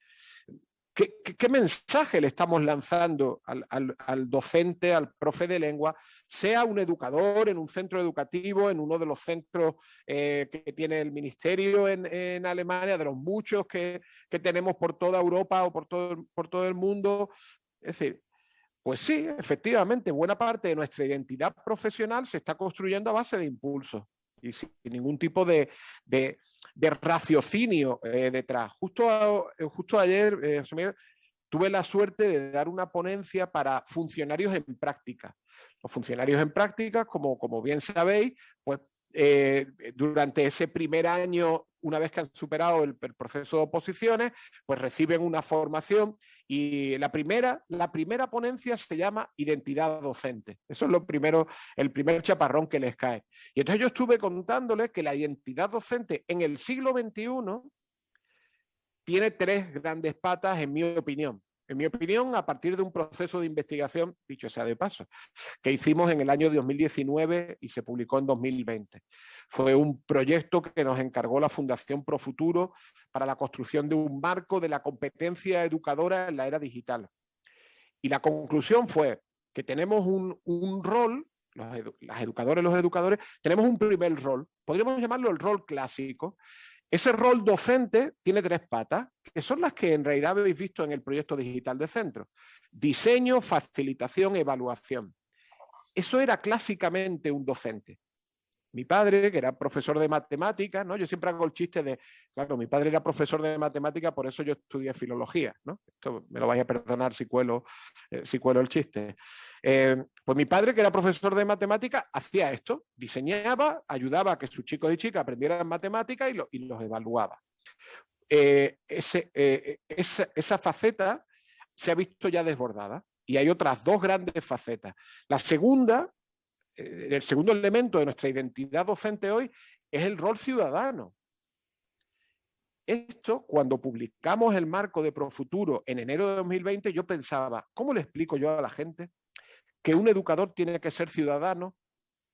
¿Qué mensaje le estamos lanzando al docente, al profe de lengua, sea un educador en un centro educativo, en uno de los centros que tiene el ministerio en Alemania, de los muchos que tenemos por toda Europa o por todo el mundo? Es decir, pues sí, efectivamente, buena parte de nuestra identidad profesional se está construyendo a base de impulsos y sin ningún tipo de raciocinio detrás. Justo ayer, tuve la suerte de dar una ponencia para funcionarios en práctica. Los funcionarios en práctica, como bien sabéis, pues durante ese primer año, una vez que han superado el proceso de oposiciones, pues reciben una formación y la primera ponencia se llama identidad docente. Eso es el primer chaparrón que les cae. Y entonces yo estuve contándoles que la identidad docente en el siglo XXI tiene tres grandes patas, en mi opinión. En mi opinión, a partir de un proceso de investigación, dicho sea de paso, que hicimos en el año 2019 y se publicó en 2020. Fue un proyecto que nos encargó la Fundación Profuturo para la construcción de un marco de la competencia educadora en la era digital. Y la conclusión fue que tenemos un rol, las educadoras y los educadores, tenemos un primer rol, podríamos llamarlo el rol clásico. Ese rol docente tiene tres patas, que son las que en realidad habéis visto en el proyecto digital de centro: diseño, facilitación, evaluación. Eso era clásicamente un docente. Mi padre, que era profesor de matemáticas, ¿no? Yo siempre hago el chiste de, claro, mi padre era profesor de matemáticas, por eso yo estudié filología, ¿no? Esto me lo vais a perdonar si cuelo el chiste. Pues mi padre, que era profesor de matemáticas, hacía esto: diseñaba, ayudaba a que sus chicos y chicas aprendieran matemáticas y los evaluaba. esa faceta se ha visto ya desbordada y hay otras dos grandes facetas. La segunda, el segundo elemento de nuestra identidad docente hoy es el rol ciudadano. Esto, cuando publicamos el marco de Profuturo en enero de 2020, yo pensaba, ¿cómo le explico yo a la gente que un educador tiene que ser ciudadano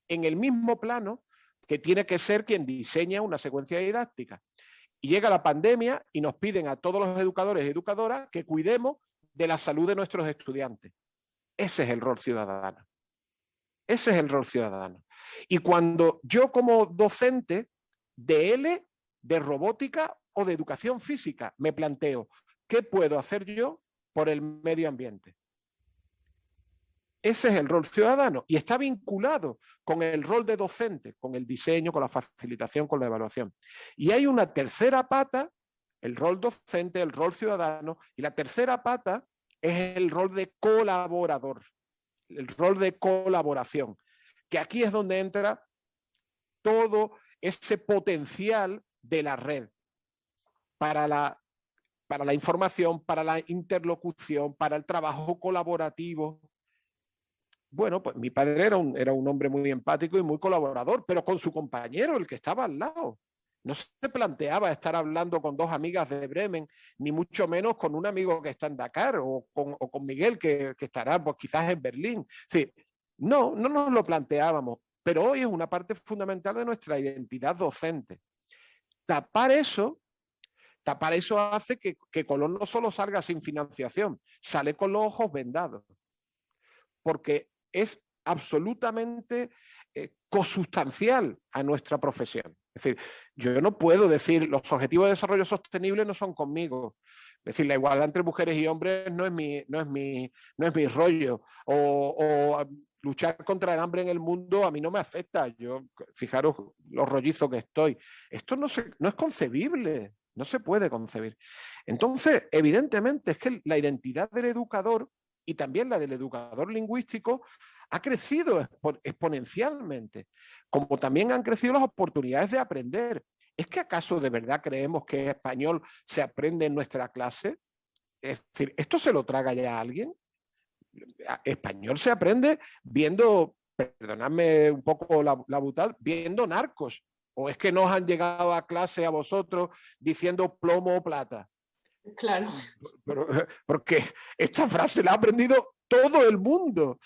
en el mismo plano que tiene que ser quien diseña una secuencia didáctica? Y llega la pandemia y nos piden a todos los educadores y educadoras que cuidemos de la salud de nuestros estudiantes. Ese es el rol ciudadano. Ese es el rol ciudadano. Y cuando yo como docente de L, de robótica o de educación física, me planteo, ¿qué puedo hacer yo por el medio ambiente? Ese es el rol ciudadano y está vinculado con el rol de docente, con el diseño, con la facilitación, con la evaluación. Y hay una tercera pata, el rol docente, el rol ciudadano, y la tercera pata es el rol de colaborador, el rol de colaboración, que aquí es donde entra todo ese potencial de la red para la información, para la interlocución, para el trabajo colaborativo. Bueno, pues mi padre era un hombre muy empático y muy colaborador, pero con su compañero, el que estaba al lado. No se planteaba estar hablando con dos amigas de Bremen, ni mucho menos con un amigo que está en Dakar o con Miguel que estará pues, quizás en Berlín. Sí, no nos lo planteábamos, pero hoy es una parte fundamental de nuestra identidad docente. Tapar eso hace que Colón no solo salga sin financiación, sale con los ojos vendados, porque es absolutamente consustancial a nuestra profesión. Es decir, yo no puedo decir los objetivos de desarrollo sostenible no son conmigo. Es decir, la igualdad entre mujeres y hombres no es mi rollo. O luchar contra el hambre en el mundo a mí no me afecta. Yo, fijaros lo rollizo que estoy. Esto no es concebible, no se puede concebir. Entonces, evidentemente, es que la identidad del educador y también la del educador lingüístico ha crecido exponencialmente, como también han crecido las oportunidades de aprender. ¿Es que acaso de verdad creemos que español se aprende en nuestra clase? Es decir, ¿esto se lo traga ya a alguien? Español se aprende viendo, perdonadme un poco la butad, viendo Narcos. ¿O es que nos han llegado a clase a vosotros diciendo plomo o plata? Claro. Porque esta frase la ha aprendido todo el mundo,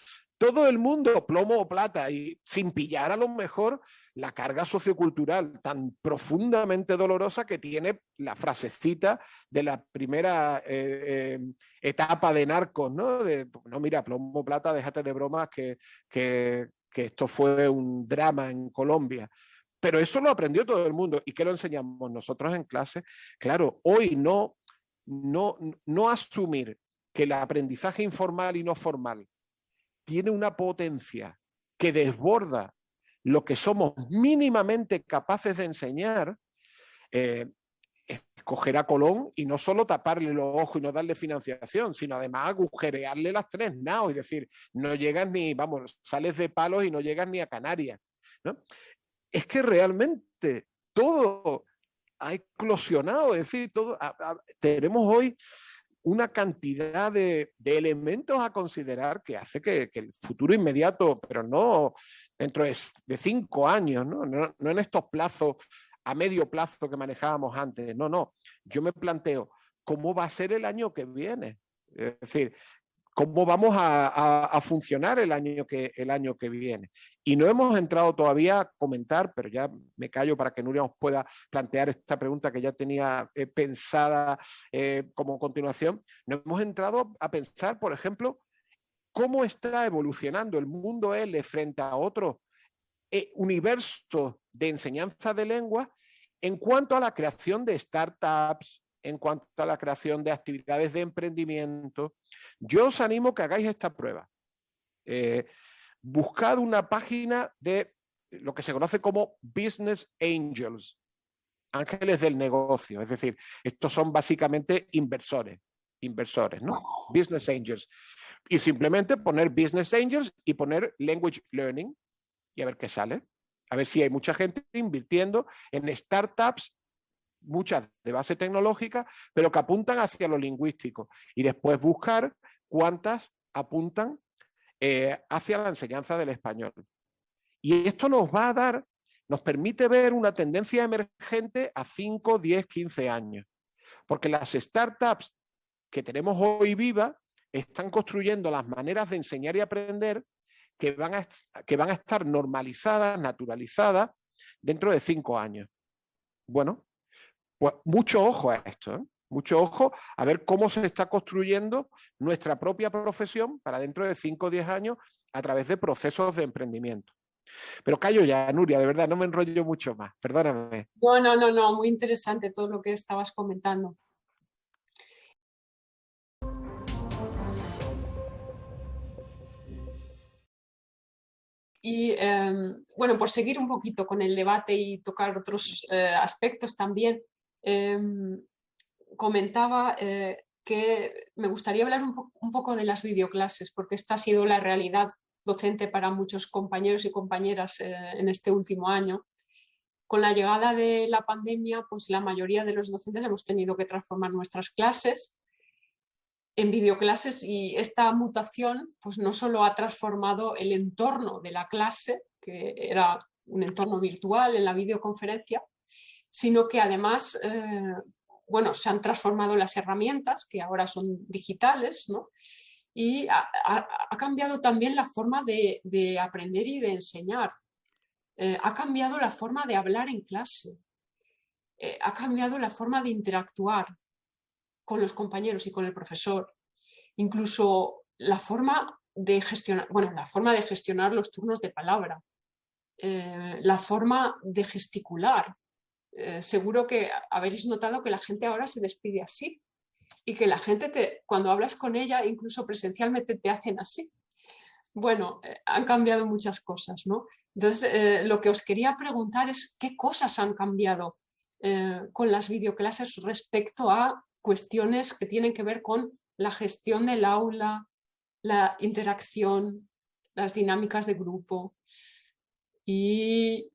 plomo o plata, y sin pillar a lo mejor la carga sociocultural tan profundamente dolorosa que tiene la frasecita de la primera etapa de Narcos, ¿no? No, mira, plomo o plata, déjate de bromas, que esto fue un drama en Colombia. Pero eso lo aprendió todo el mundo. ¿Y qué lo enseñamos nosotros en clase? Claro, hoy no asumir que el aprendizaje informal y no formal tiene una potencia que desborda lo que somos mínimamente capaces de enseñar, escoger a Colón y no solo taparle los ojos y no darle financiación, sino además agujerearle las tres naos y decir, no llegas ni, vamos, sales de palos y no llegas ni a Canarias, ¿no? Es que realmente todo ha eclosionado, es decir, tenemos hoy una cantidad de elementos a considerar que hace que el futuro inmediato, pero no dentro de 5 años, no en estos plazos a medio plazo que manejábamos antes, no, yo me planteo cómo va a ser el año que viene, es decir, cómo vamos a funcionar el año que viene. Y no hemos entrado todavía a comentar, pero ya me callo para que Nuria nos pueda plantear esta pregunta que ya tenía pensada como continuación. No hemos entrado a pensar, por ejemplo, cómo está evolucionando el mundo L frente a otros universos de enseñanza de lengua en cuanto a la creación de startups, en cuanto a la creación de actividades de emprendimiento. Yo os animo a que hagáis esta prueba. Buscad una página de lo que se conoce como Business Angels, ángeles del negocio. Es decir, estos son básicamente inversores, ¿no? Business Angels. Y simplemente poner Business Angels y poner Language Learning y a ver qué sale. A ver si hay mucha gente invirtiendo en startups muchas de base tecnológica, pero que apuntan hacia lo lingüístico, y después buscar cuántas apuntan hacia la enseñanza del español. Y esto nos permite ver una tendencia emergente a 5, 10, 15 años. Porque las startups que tenemos hoy vivas están construyendo las maneras de enseñar y aprender que van a estar normalizadas, naturalizadas dentro de 5 años. Bueno, pues mucho ojo a esto, ¿eh? Mucho ojo a ver cómo se está construyendo nuestra propia profesión para dentro de 5 o 10 años a través de procesos de emprendimiento. Pero callo ya, Nuria, de verdad, no me enrollo mucho más, perdóname. No, muy interesante todo lo que estabas comentando. Y bueno, por seguir un poquito con el debate y tocar otros aspectos también, comentaba que me gustaría hablar un poco de las videoclases, porque esta ha sido la realidad docente para muchos compañeros y compañeras en este último año. Con la llegada de la pandemia, pues la mayoría de los docentes hemos tenido que transformar nuestras clases en videoclases, y esta mutación pues no solo ha transformado el entorno de la clase, que era un entorno virtual en la videoconferencia, sino que además bueno, se han transformado las herramientas, que ahora son digitales, ¿no? Y ha cambiado también la forma de aprender y de enseñar. Ha cambiado la forma de hablar en clase. Ha cambiado la forma de interactuar con los compañeros y con el profesor. Incluso la forma de gestionar los turnos de palabra. La forma de gesticular. Seguro que habéis notado que la gente ahora se despide así, y que la gente, cuando hablas con ella, incluso presencialmente, te hacen así. Bueno, han cambiado muchas cosas, ¿no? Entonces, lo que os quería preguntar es qué cosas han cambiado con las videoclases respecto a cuestiones que tienen que ver con la gestión del aula, la interacción, las dinámicas de grupo. Y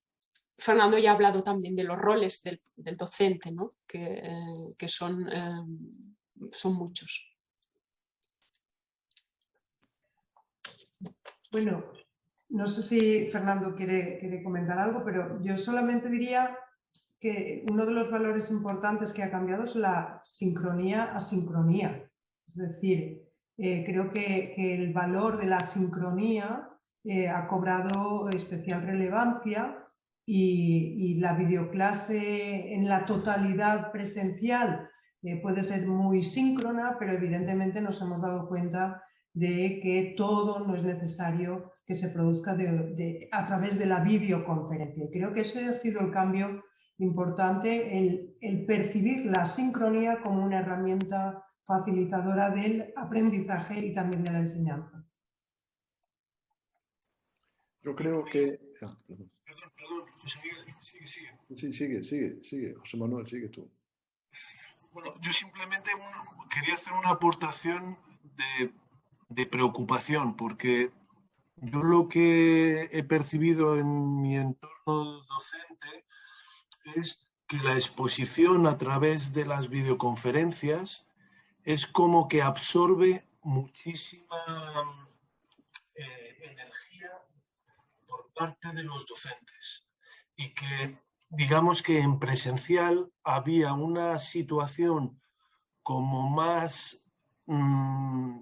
Fernando ya ha hablado también de los roles del docente, ¿no? que son muchos. Bueno, no sé si Fernando quiere comentar algo, pero yo solamente diría que uno de los valores importantes que ha cambiado es la sincronía-asincronía. Es decir, creo que el valor de la sincronía ha cobrado especial relevancia, y la videoclase en la totalidad presencial puede ser muy síncrona, pero evidentemente nos hemos dado cuenta de que todo no es necesario que se produzca a través de la videoconferencia. Y creo que ese ha sido el cambio importante, el percibir la sincronía como una herramienta facilitadora del aprendizaje y también de la enseñanza. Yo creo que... Perdón, José Miguel, sigue. Sí, sigue. José Manuel, sigue tú. Bueno, yo simplemente quería hacer una aportación de preocupación, porque yo lo que he percibido en mi entorno docente es que la exposición a través de las videoconferencias es como que absorbe muchísima energía por parte de los docentes, y que digamos que en presencial había una situación como más,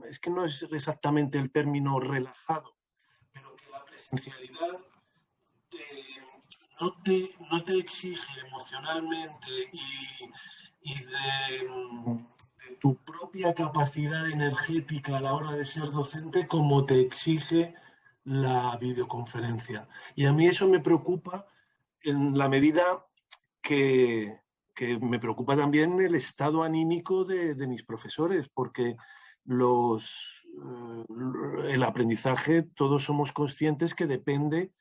es que no es exactamente el término relajado, pero que la presencialidad no te exige emocionalmente y de tu propia capacidad energética a la hora de ser docente como te exige la videoconferencia. Y a mí eso me preocupa en la medida que me preocupa también el estado anímico de mis profesores, porque el aprendizaje, todos somos conscientes que depende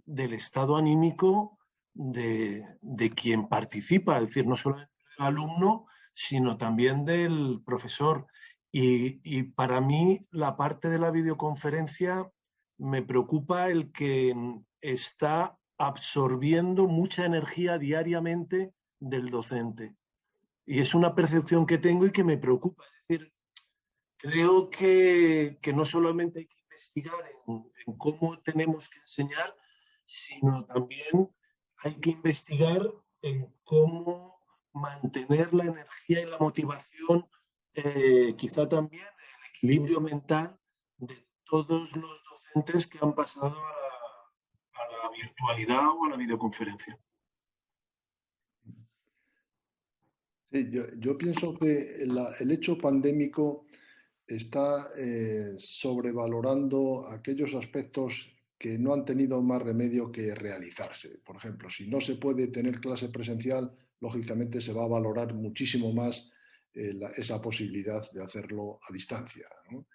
del estado anímico de quien participa, es decir, no solamente del alumno, sino también del profesor. Y para mí la parte de la videoconferencia me preocupa el que está absorbiendo mucha energía diariamente del docente. Y es una percepción que tengo y que me preocupa. Es decir, creo que no solamente hay que investigar en cómo tenemos que enseñar, sino también hay que investigar en cómo mantener la energía y la motivación, quizá también el equilibrio mental de todos los docentes que han pasado a la virtualidad o a la videoconferencia. Sí, yo pienso que el hecho pandémico está sobrevalorando aquellos aspectos que no han tenido más remedio que realizarse. Por ejemplo, si no se puede tener clase presencial, lógicamente se va a valorar muchísimo más esa posibilidad de hacerlo a distancia, ¿no?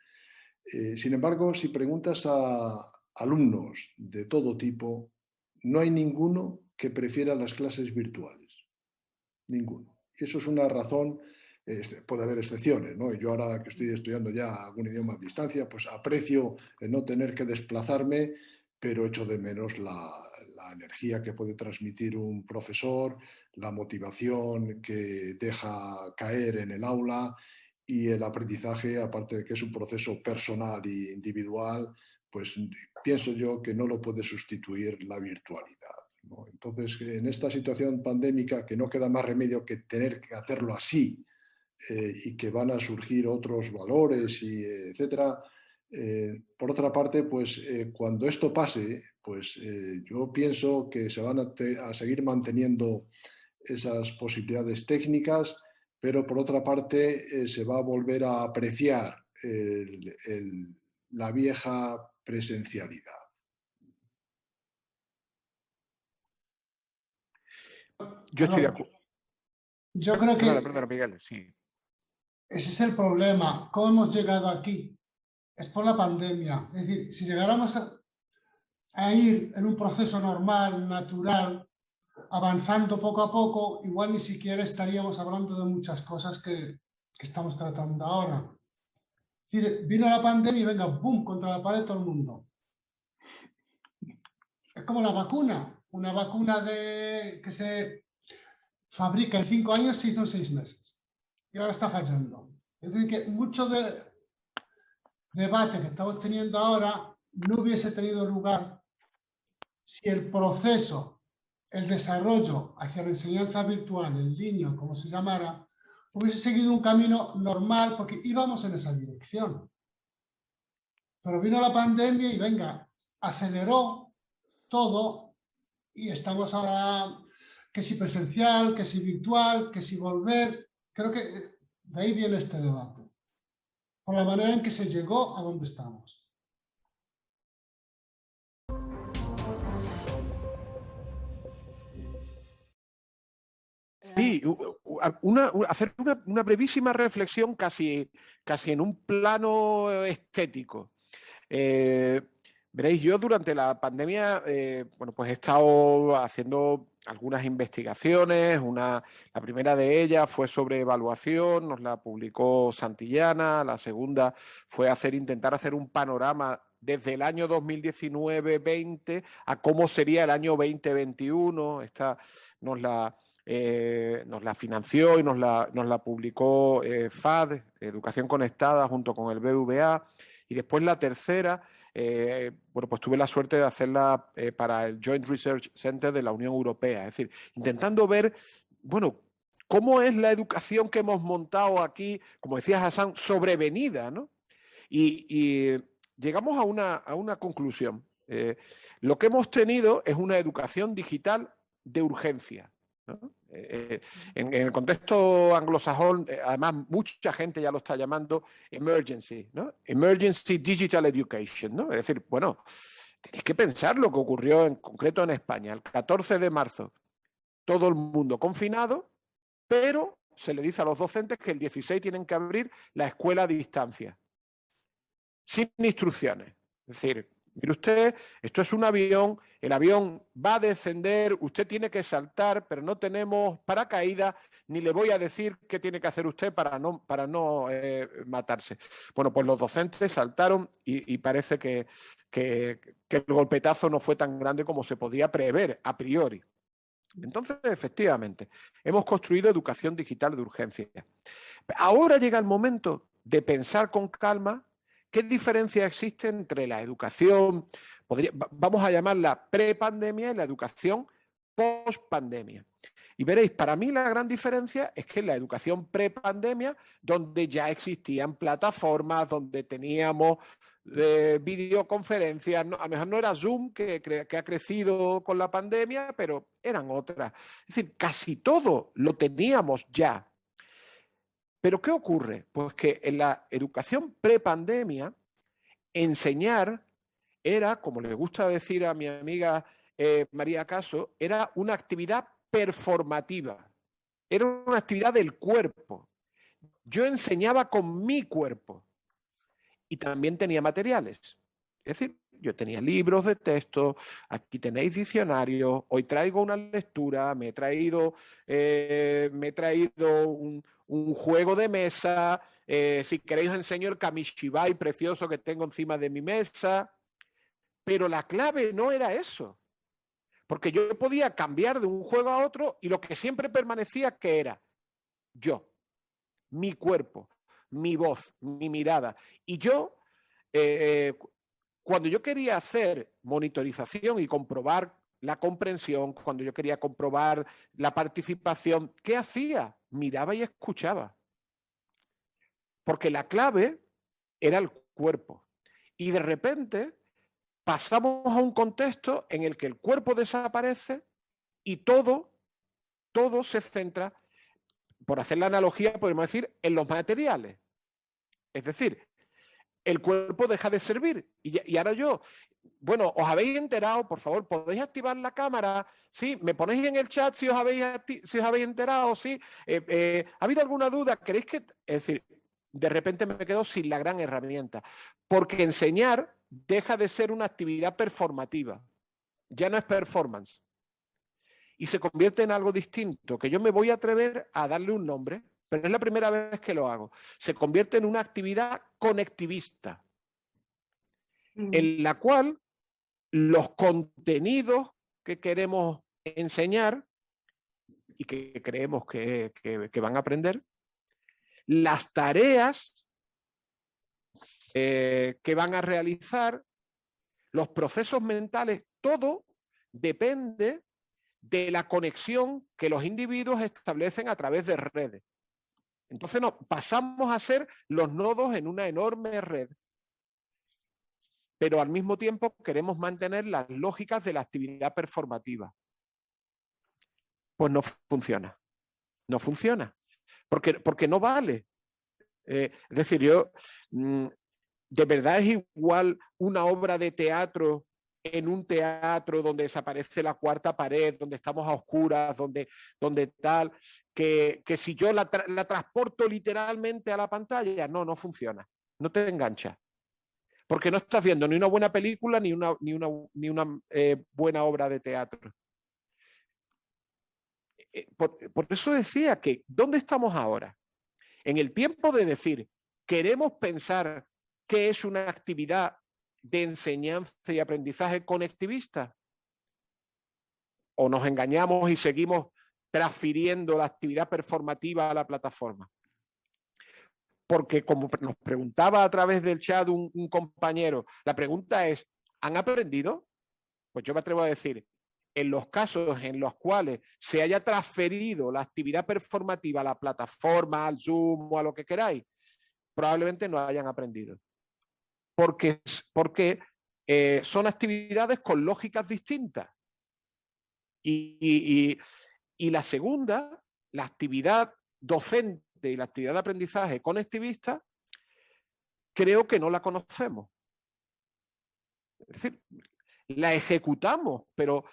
Sin embargo, si preguntas a alumnos de todo tipo, no hay ninguno que prefiera las clases virtuales. Ninguno. Y eso es una razón, puede haber excepciones, ¿no? Yo ahora que estoy estudiando ya algún idioma a distancia, pues aprecio el no tener que desplazarme, pero echo de menos la energía que puede transmitir un profesor, la motivación que deja caer en el aula y el aprendizaje, aparte de que es un proceso personal e individual, pues pienso yo que no lo puede sustituir la virtualidad, ¿no? Entonces, en esta situación pandémica, que no queda más remedio que tener que hacerlo así, y que van a surgir otros valores, etcétera. Por otra parte, pues cuando esto pase, pues yo pienso que se van a seguir manteniendo esas posibilidades técnicas, pero por otra parte se va a volver a apreciar la vieja presencialidad. Yo estoy de acuerdo. Yo creo que Perdona, Miguel, sí. ese es el problema. ¿Cómo hemos llegado aquí? Es por la pandemia. Es decir, si llegáramos a ir en un proceso normal, natural, avanzando poco a poco, igual ni siquiera estaríamos hablando de muchas cosas que estamos tratando ahora. Es decir, vino la pandemia y venga, ¡boom!, contra la pared todo el mundo. Es como la vacuna. Una vacuna que se fabrica en 5 años se hizo en 6 meses. Y ahora está fallando. Es decir, que mucho debate que estamos teniendo ahora no hubiese tenido lugar si el proceso, el desarrollo hacia la enseñanza virtual, en línea, como se llamara, hubiese seguido un camino normal, porque íbamos en esa dirección. Pero vino la pandemia y venga, aceleró todo y estamos ahora que si presencial, que si virtual, que si volver. Creo que de ahí viene este debate, por la manera en que se llegó a donde estamos. Sí, hacer una brevísima reflexión casi en un plano estético. Veréis, yo durante la pandemia, bueno, pues he estado haciendo algunas investigaciones. La primera de ellas fue sobre evaluación, nos la publicó Santillana. La segunda fue intentar hacer un panorama desde el año 2019-20 a cómo sería el año 2021. Esta nos la financió y nos la publicó FAD, Educación Conectada, junto con el BVA. Y después la tercera, bueno, pues tuve la suerte de hacerla para el Joint Research Center de la Unión Europea. Es decir, intentando ver, bueno, cómo es la educación que hemos montado aquí, como decía Hassan, sobrevenida, ¿no? Y llegamos a una conclusión. Lo que hemos tenido es una educación digital de urgencia, ¿no? En el contexto anglosajón, además, mucha gente ya lo está llamando emergency, ¿no? Emergency Digital Education, ¿no? Es decir, bueno, tenéis que pensar lo que ocurrió en concreto en España. El 14 de marzo, todo el mundo confinado, pero se le dice a los docentes que el 16 tienen que abrir la escuela a distancia, sin instrucciones. Es decir, mire usted, esto es un avión, el avión va a descender, usted tiene que saltar, pero no tenemos paracaídas, ni le voy a decir qué tiene que hacer usted para no matarse. Bueno, pues los docentes saltaron y parece que el golpetazo no fue tan grande como se podía prever a priori. Entonces, efectivamente, hemos construido educación digital de urgencia. Ahora llega el momento de pensar con calma qué diferencia existe entre la educación, vamos a llamarla prepandemia, y la educación post-pandemia. Y veréis, para mí la gran diferencia es que en la educación prepandemia, donde ya existían plataformas, donde teníamos videoconferencias, a lo mejor no era Zoom, que ha crecido con la pandemia, pero eran otras. Es decir, casi todo lo teníamos ya. Pero ¿qué ocurre? Pues que en la educación prepandemia, enseñar era, como le gusta decir a mi amiga María Caso, era una actividad performativa, era una actividad del cuerpo. Yo enseñaba con mi cuerpo y también tenía materiales. Es decir, yo tenía libros de texto, aquí tenéis diccionarios, hoy traigo una lectura, me he traído un juego de mesa, si queréis os enseño el kamishibai precioso que tengo encima de mi mesa, pero la clave no era eso, porque yo podía cambiar de un juego a otro y lo que siempre permanecía que era yo, mi cuerpo, mi voz, mi mirada, y yo cuando yo quería hacer monitorización y comprobar la comprensión, cuando yo quería comprobar la participación, ¿qué hacía? Miraba y escuchaba. Porque la clave era el cuerpo. Y de repente pasamos a un contexto en el que el cuerpo desaparece y todo se centra, por hacer la analogía, podemos decir, en los materiales. Es decir, el cuerpo deja de servir. Y ahora yo, bueno, ¿os habéis enterado? Por favor, ¿podéis activar la cámara? Sí, me ponéis en el chat si os habéis enterado, sí. ¿Ha habido alguna duda? ¿Queréis que...? Es decir, de repente me quedo sin la gran herramienta. Porque enseñar deja de ser una actividad performativa. Ya no es performance. Y se convierte en algo distinto, que yo me voy a atrever a darle un nombre, pero es la primera vez que lo hago. Se convierte en una actividad conectivista, en la cual los contenidos que queremos enseñar y que creemos que van a aprender, las tareas que van a realizar, los procesos mentales, todo depende de la conexión que los individuos establecen a través de redes. Entonces pasamos a ser los nodos en una enorme red, pero al mismo tiempo queremos mantener las lógicas de la actividad performativa. Pues no funciona. No funciona. Porque no vale. Es decir, de verdad es igual una obra de teatro en un teatro donde desaparece la cuarta pared, donde estamos a oscuras, donde tal, que si yo la transporto literalmente a la pantalla, no funciona, no te engancha. Porque no estás viendo ni una buena película ni una buena obra de teatro. Por eso decía que, ¿dónde estamos ahora? En el tiempo de decir, queremos pensar qué es una actividad de enseñanza y aprendizaje conectivista, o nos engañamos y seguimos transfiriendo la actividad performativa a la plataforma. Porque como nos preguntaba a través del chat un compañero, la pregunta es, ¿han aprendido? Pues yo me atrevo a decir, en los casos en los cuales se haya transferido la actividad performativa a la plataforma, al Zoom o a lo que queráis, probablemente no hayan aprendido. Porque son actividades con lógicas distintas. Y la segunda, la actividad docente y la actividad de aprendizaje conectivista, creo que no la conocemos. Es decir, la ejecutamos, pero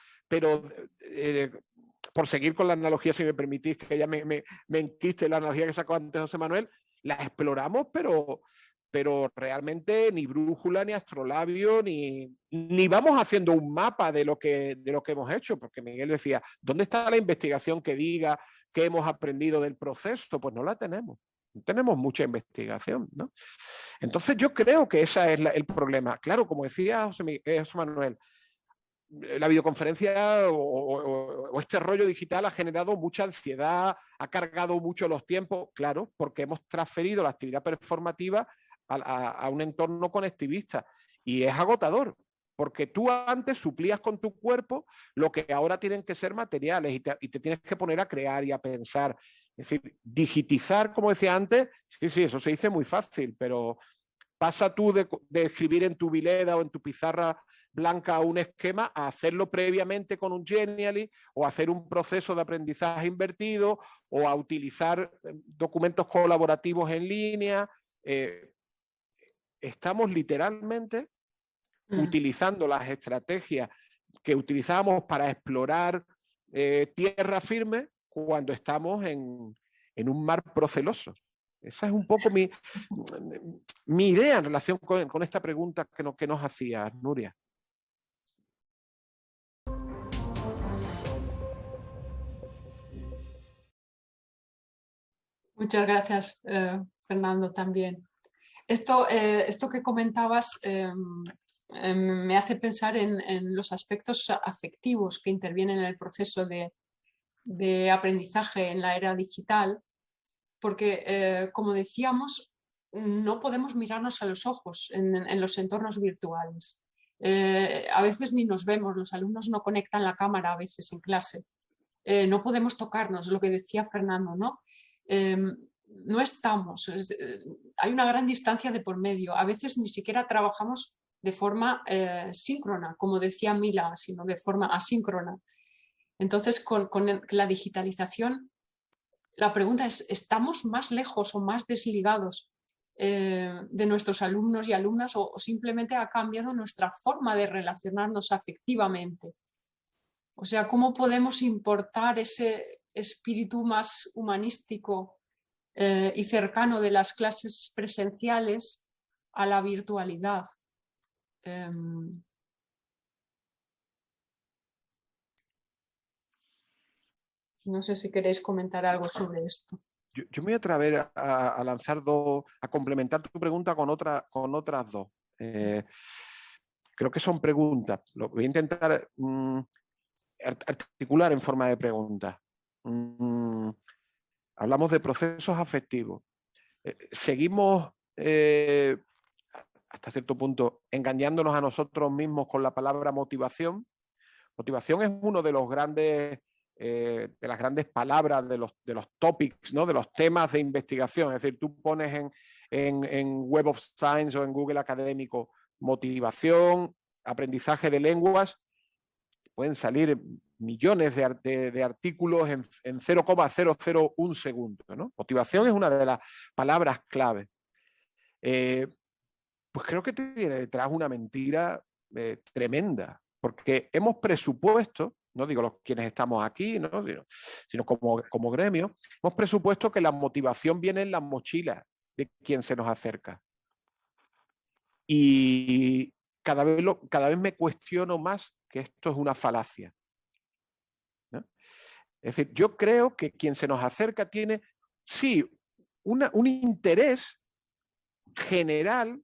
por seguir con la analogía, si me permitís, que ya me enquiste la analogía que sacó antes José Manuel, la exploramos, pero realmente ni brújula, ni astrolabio, ni vamos haciendo un mapa de lo que hemos hecho, porque Miguel decía, ¿dónde está la investigación que diga qué hemos aprendido del proceso? Pues no la tenemos. No tenemos mucha investigación, ¿no? Entonces yo creo que ese es el problema. Claro, como decía José Manuel, la videoconferencia o este rollo digital ha generado mucha ansiedad, ha cargado mucho los tiempos, claro, porque hemos transferido la actividad performativa a un entorno conectivista y es agotador, porque tú antes suplías con tu cuerpo lo que ahora tienen que ser materiales y te tienes que poner a crear y a pensar. Es decir, digitizar, como decía antes, sí, eso se dice muy fácil, pero pasa tú de escribir en tu Vileda o en tu pizarra blanca un esquema a hacerlo previamente con un Genially o hacer un proceso de aprendizaje invertido o a utilizar documentos colaborativos en línea. Estamos literalmente utilizando las estrategias que utilizábamos para explorar tierra firme cuando estamos en un mar proceloso. Esa es un poco mi idea en relación con esta pregunta que nos hacía Nuria. Muchas gracias, Fernando, también. Esto que comentabas me hace pensar en los aspectos afectivos que intervienen en el proceso de aprendizaje en la era digital, porque, como decíamos, no podemos mirarnos a los ojos en los entornos virtuales. A veces ni nos vemos, los alumnos no conectan la cámara a veces en clase. No podemos tocarnos, lo que decía Fernando, ¿no? No estamos, hay una gran distancia de por medio, a veces ni siquiera trabajamos de forma síncrona, como decía Mila, sino de forma asíncrona. Entonces, con la digitalización, la pregunta es, ¿estamos más lejos o más desligados de nuestros alumnos y alumnas o simplemente ha cambiado nuestra forma de relacionarnos afectivamente? O sea, ¿cómo podemos importar ese espíritu más humanístico y cercano de las clases presenciales a la virtualidad? No sé si queréis comentar algo sobre esto. Yo me voy a atrever a lanzar a complementar tu pregunta con otras dos. Creo que son preguntas. Lo voy a intentar articular en forma de preguntas. Hablamos de procesos afectivos. Seguimos hasta cierto punto engañándonos a nosotros mismos con la palabra motivación. Motivación es uno de los grandes de las grandes palabras de los topics, ¿no? De los temas de investigación. Es decir, tú pones en Web of Science o en Google Académico motivación, aprendizaje de lenguas, pueden salir millones de artículos en 0,001 segundo, ¿no? Motivación es una de las palabras clave. Pues creo que tiene detrás una mentira tremenda, porque hemos presupuesto, no digo quienes estamos aquí, ¿no? sino como gremio, hemos presupuesto que la motivación viene en la mochila de quien se nos acerca. Y cada vez me cuestiono más que esto es una falacia, ¿no? Es decir, yo creo que quien se nos acerca tiene, sí, un interés general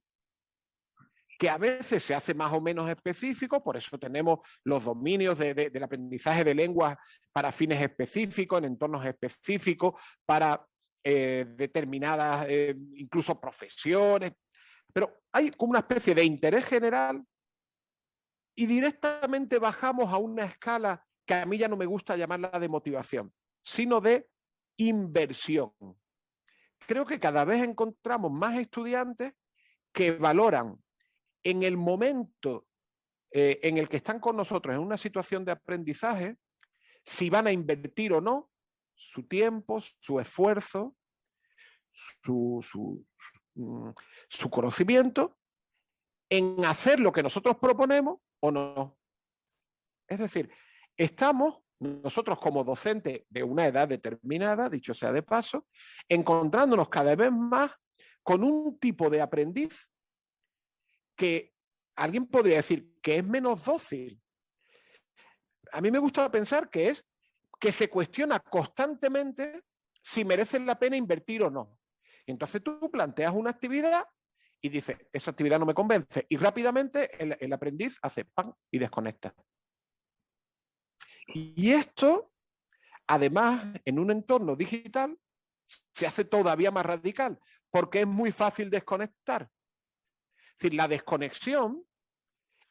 que a veces se hace más o menos específico, por eso tenemos los dominios del aprendizaje de lenguas para fines específicos, en entornos específicos, para determinadas incluso profesiones, pero hay como una especie de interés general y directamente bajamos a una escala que a mí ya no me gusta llamarla de motivación, sino de inversión. Creo que cada vez encontramos más estudiantes que valoran en el momento en el que están con nosotros en una situación de aprendizaje, si van a invertir o no su tiempo, su esfuerzo, su conocimiento en hacer lo que nosotros proponemos o no. Es decir, estamos nosotros como docentes de una edad determinada, dicho sea de paso, encontrándonos cada vez más con un tipo de aprendiz que alguien podría decir que es menos dócil. A mí me gusta pensar que se cuestiona constantemente si merece la pena invertir o no. Entonces tú planteas una actividad y dices, esa actividad no me convence. Y rápidamente el aprendiz hace ¡pam! Y desconecta. Y esto, además, en un entorno digital, se hace todavía más radical, porque es muy fácil desconectar. Es decir, la desconexión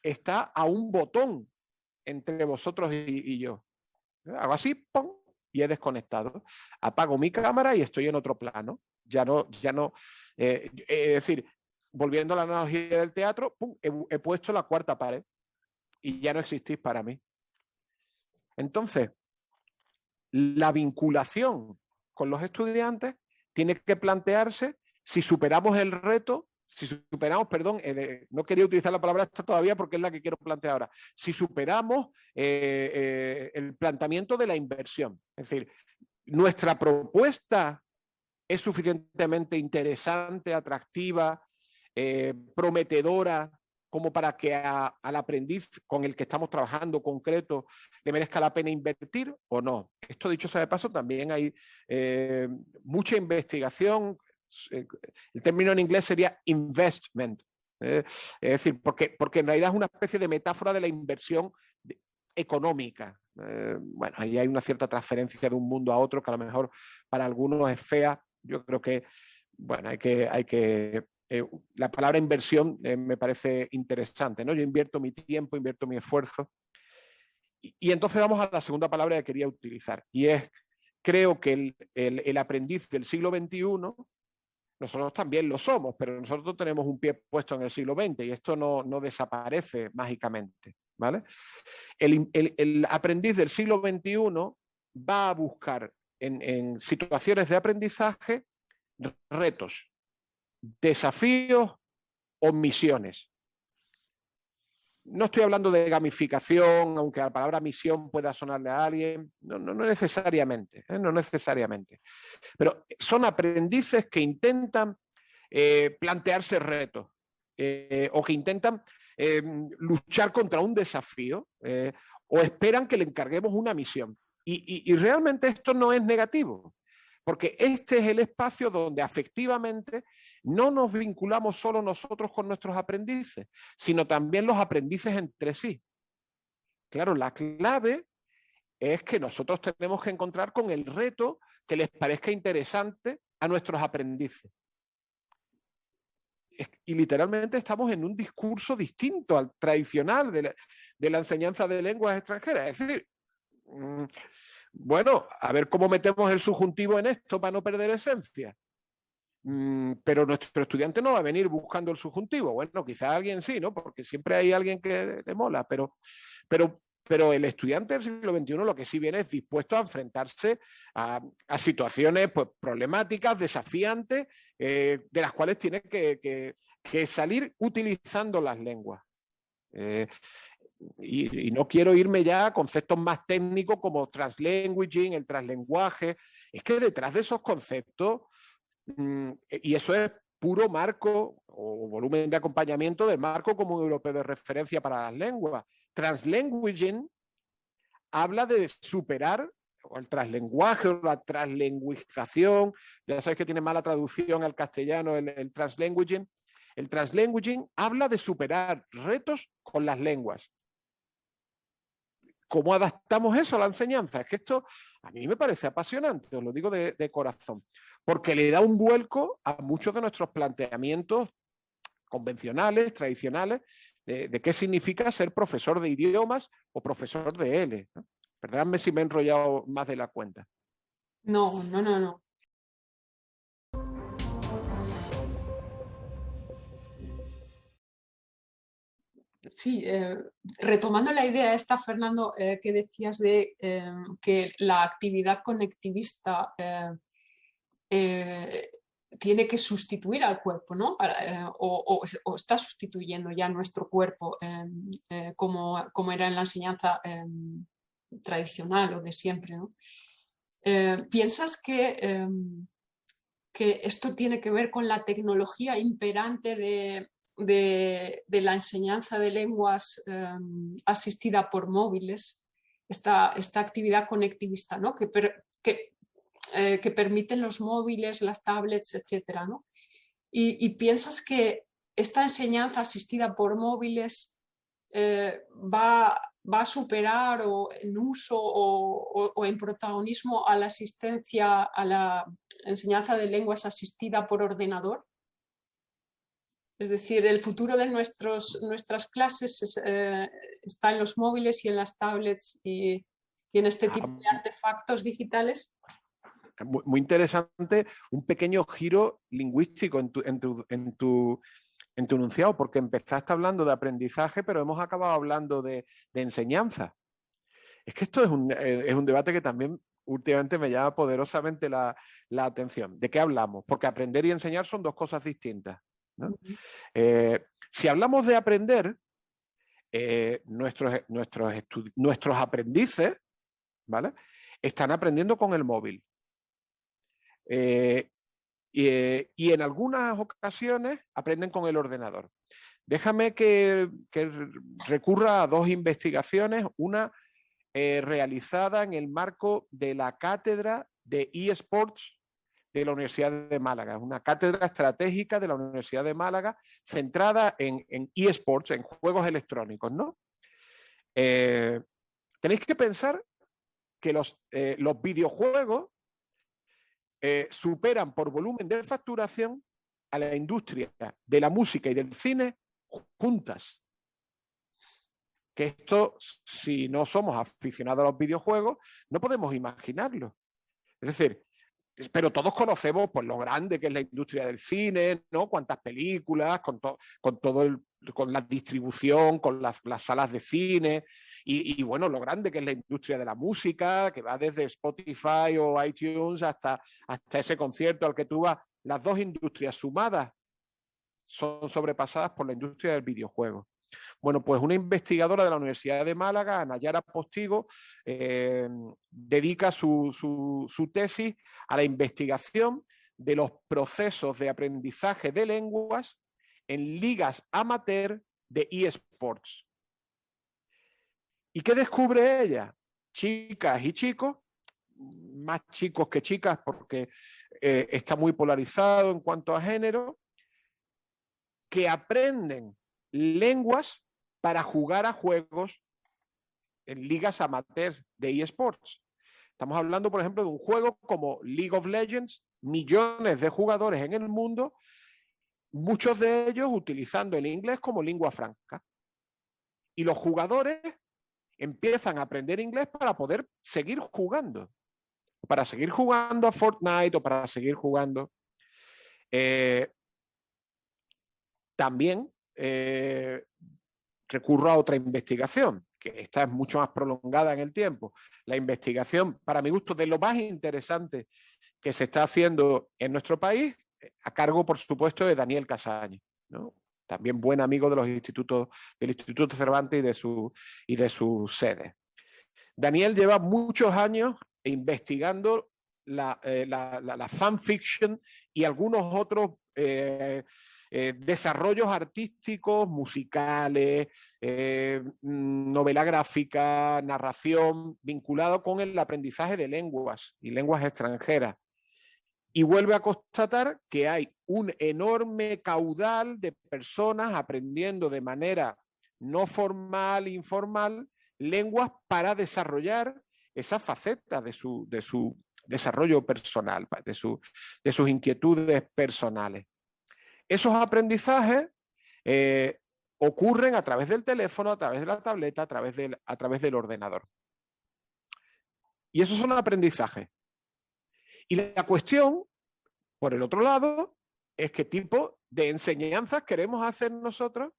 está a un botón entre vosotros y yo. Hago así, ¡pum!, y he desconectado. Apago mi cámara y estoy en otro plano. Ya no, es decir, volviendo a la analogía del teatro, ¡pum!, he puesto la cuarta pared y ya no existís para mí. Entonces, la vinculación con los estudiantes tiene que plantearse si superamos el reto, no quería utilizar la palabra esta todavía porque es la que quiero plantear ahora, si superamos el planteamiento de la inversión. Es decir, nuestra propuesta es suficientemente interesante, atractiva, prometedora, como para que al aprendiz con el que estamos trabajando concreto le merezca la pena invertir o no. Esto, dicho sea de paso, también hay mucha investigación. El término en inglés sería investment. Es decir, porque en realidad es una especie de metáfora de la inversión económica. Bueno, ahí hay una cierta transferencia de un mundo a otro que a lo mejor para algunos es fea. Yo creo que, bueno, la palabra inversión me parece interesante, ¿no? Yo invierto mi tiempo, invierto mi esfuerzo. Y entonces vamos a la segunda palabra que quería utilizar, y es, creo que el aprendiz del siglo XXI, nosotros también lo somos, pero nosotros tenemos un pie puesto en el siglo XX y esto no desaparece mágicamente, ¿vale? El aprendiz del siglo XXI va a buscar en situaciones de aprendizaje retos, desafíos o misiones. No estoy hablando de gamificación, aunque la palabra misión pueda sonarle a alguien, no necesariamente, no necesariamente. Pero son aprendices que intentan plantearse retos o que intentan luchar contra un desafío o esperan que le encarguemos una misión. Y realmente esto no es negativo, porque este es el espacio donde afectivamente no nos vinculamos solo nosotros con nuestros aprendices, sino también los aprendices entre sí. Claro, la clave es que nosotros tenemos que encontrar con el reto que les parezca interesante a nuestros aprendices. Y literalmente estamos en un discurso distinto al tradicional de la enseñanza de lenguas extranjeras. Es decir, bueno, a ver cómo metemos el subjuntivo en esto para no perder esencia. Pero nuestro estudiante no va a venir buscando el subjuntivo. Bueno, quizás alguien sí, ¿no? Porque siempre hay alguien que le mola, pero el estudiante del siglo XXI lo que sí viene es dispuesto a enfrentarse a situaciones pues, problemáticas, desafiantes, de las cuales tiene que salir utilizando las lenguas. Y no quiero irme ya a conceptos más técnicos como translanguaging, el translenguaje. Es que detrás de esos conceptos, y eso es puro marco o volumen de acompañamiento del marco común europeo de referencia para las lenguas. Translanguaging habla de superar o el translenguaje o la translingüización. Ya sabéis que tiene mala traducción al castellano el translanguaging. El translanguaging habla de superar retos con las lenguas. ¿Cómo adaptamos eso a la enseñanza? Es que esto a mí me parece apasionante, os lo digo de corazón, porque le da un vuelco a muchos de nuestros planteamientos convencionales, tradicionales, de qué significa ser profesor de idiomas o profesor de L. ¿No? Perdóname si me he enrollado más de la cuenta. No. Sí, retomando la idea esta, Fernando, que decías de que la actividad conectivista tiene que sustituir al cuerpo, ¿no? O está sustituyendo ya nuestro cuerpo como era en la enseñanza tradicional o de siempre, ¿no? ¿Piensas que esto tiene que ver con la tecnología imperante de la enseñanza de lenguas asistida por móviles, esta actividad conectivista, ¿no? que permiten los móviles, las tablets, etcétera, ¿no? Y piensas que esta enseñanza asistida por móviles va va a superar en uso o en protagonismo a la asistencia, a la enseñanza de lenguas asistida por ordenador. Es decir, el futuro de nuestras clases está en los móviles y en las tablets y en este tipo de artefactos digitales. Muy interesante, un pequeño giro lingüístico en tu enunciado, porque empezaste hablando de aprendizaje, pero hemos acabado hablando de enseñanza. Es que esto es un debate que también últimamente me llama poderosamente la atención. ¿De qué hablamos? Porque aprender y enseñar son dos cosas distintas, ¿no? Si hablamos de aprender, nuestros aprendices, ¿vale?, están aprendiendo con el móvil. Y en algunas ocasiones aprenden con el ordenador. Déjame que recurra a dos investigaciones, una realizada en el marco de la cátedra de eSports de la Universidad de Málaga, una cátedra estratégica de la Universidad de Málaga centrada en eSports, en juegos electrónicos, ¿no? Tenéis que pensar que los videojuegos superan por volumen de facturación a la industria de la música y del cine juntas. Que esto, si no somos aficionados a los videojuegos, no podemos imaginarlo. Es decir, pero todos conocemos pues, lo grande que es la industria del cine, ¿no? Cuántas películas, con la distribución, con las salas de cine y bueno, lo grande que es la industria de la música, que va desde Spotify o iTunes hasta ese concierto al que tú vas. Las dos industrias sumadas son sobrepasadas por la industria del videojuego. Bueno, pues una investigadora de la Universidad de Málaga, Nayara Postigo, dedica su tesis a la investigación de los procesos de aprendizaje de lenguas en ligas amateur de eSports. ¿Y qué descubre ella? Chicas y chicos, más chicos que chicas porque está muy polarizado en cuanto a género, que aprenden lenguas para jugar a juegos en ligas amateur de eSports. Estamos hablando, por ejemplo, de un juego como League of Legends, millones de jugadores en el mundo, muchos de ellos utilizando el inglés como lengua franca. Y los jugadores empiezan a aprender inglés para poder seguir jugando. Para seguir jugando a Fortnite o para seguir jugando. También recurro a otra investigación, que esta es mucho más prolongada en el tiempo. La investigación, para mi gusto, de lo más interesante que se está haciendo en nuestro país, a cargo, por supuesto, de Daniel Casaña, ¿no? También buen amigo de los institutos, del Instituto Cervantes y de su sede. Daniel lleva muchos años investigando la fanfiction y algunos otros desarrollos artísticos, musicales, novela gráfica, narración, vinculado con el aprendizaje de lenguas y lenguas extranjeras. Y vuelve a constatar que hay un enorme caudal de personas aprendiendo de manera no formal, informal, lenguas para desarrollar esas facetas de su desarrollo personal, de sus inquietudes personales. Esos aprendizajes ocurren a través del teléfono, a través de la tableta, a través del ordenador. Y esos son aprendizajes. Y la cuestión, por el otro lado, es qué tipo de enseñanzas queremos hacer nosotros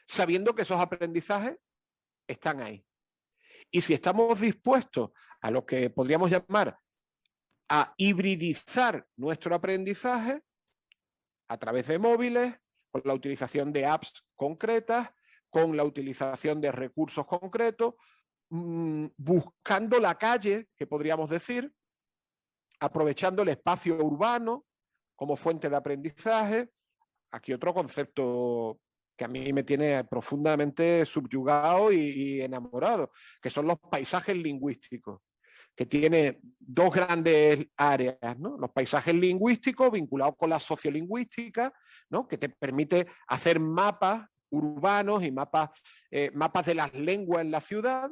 sabiendo que esos aprendizajes están ahí. Y si estamos dispuestos a lo que podríamos llamar a hibridizar nuestro aprendizaje a través de móviles, con la utilización de apps concretas, con la utilización de recursos concretos, buscando la calle, que podríamos decir, aprovechando el espacio urbano como fuente de aprendizaje. Aquí otro concepto que a mí me tiene profundamente subyugado y enamorado, que son los paisajes lingüísticos, que tiene dos grandes áreas, ¿no? Los paisajes lingüísticos vinculados con la sociolingüística, ¿no? Que te permite hacer mapas urbanos y mapas de las lenguas en la ciudad,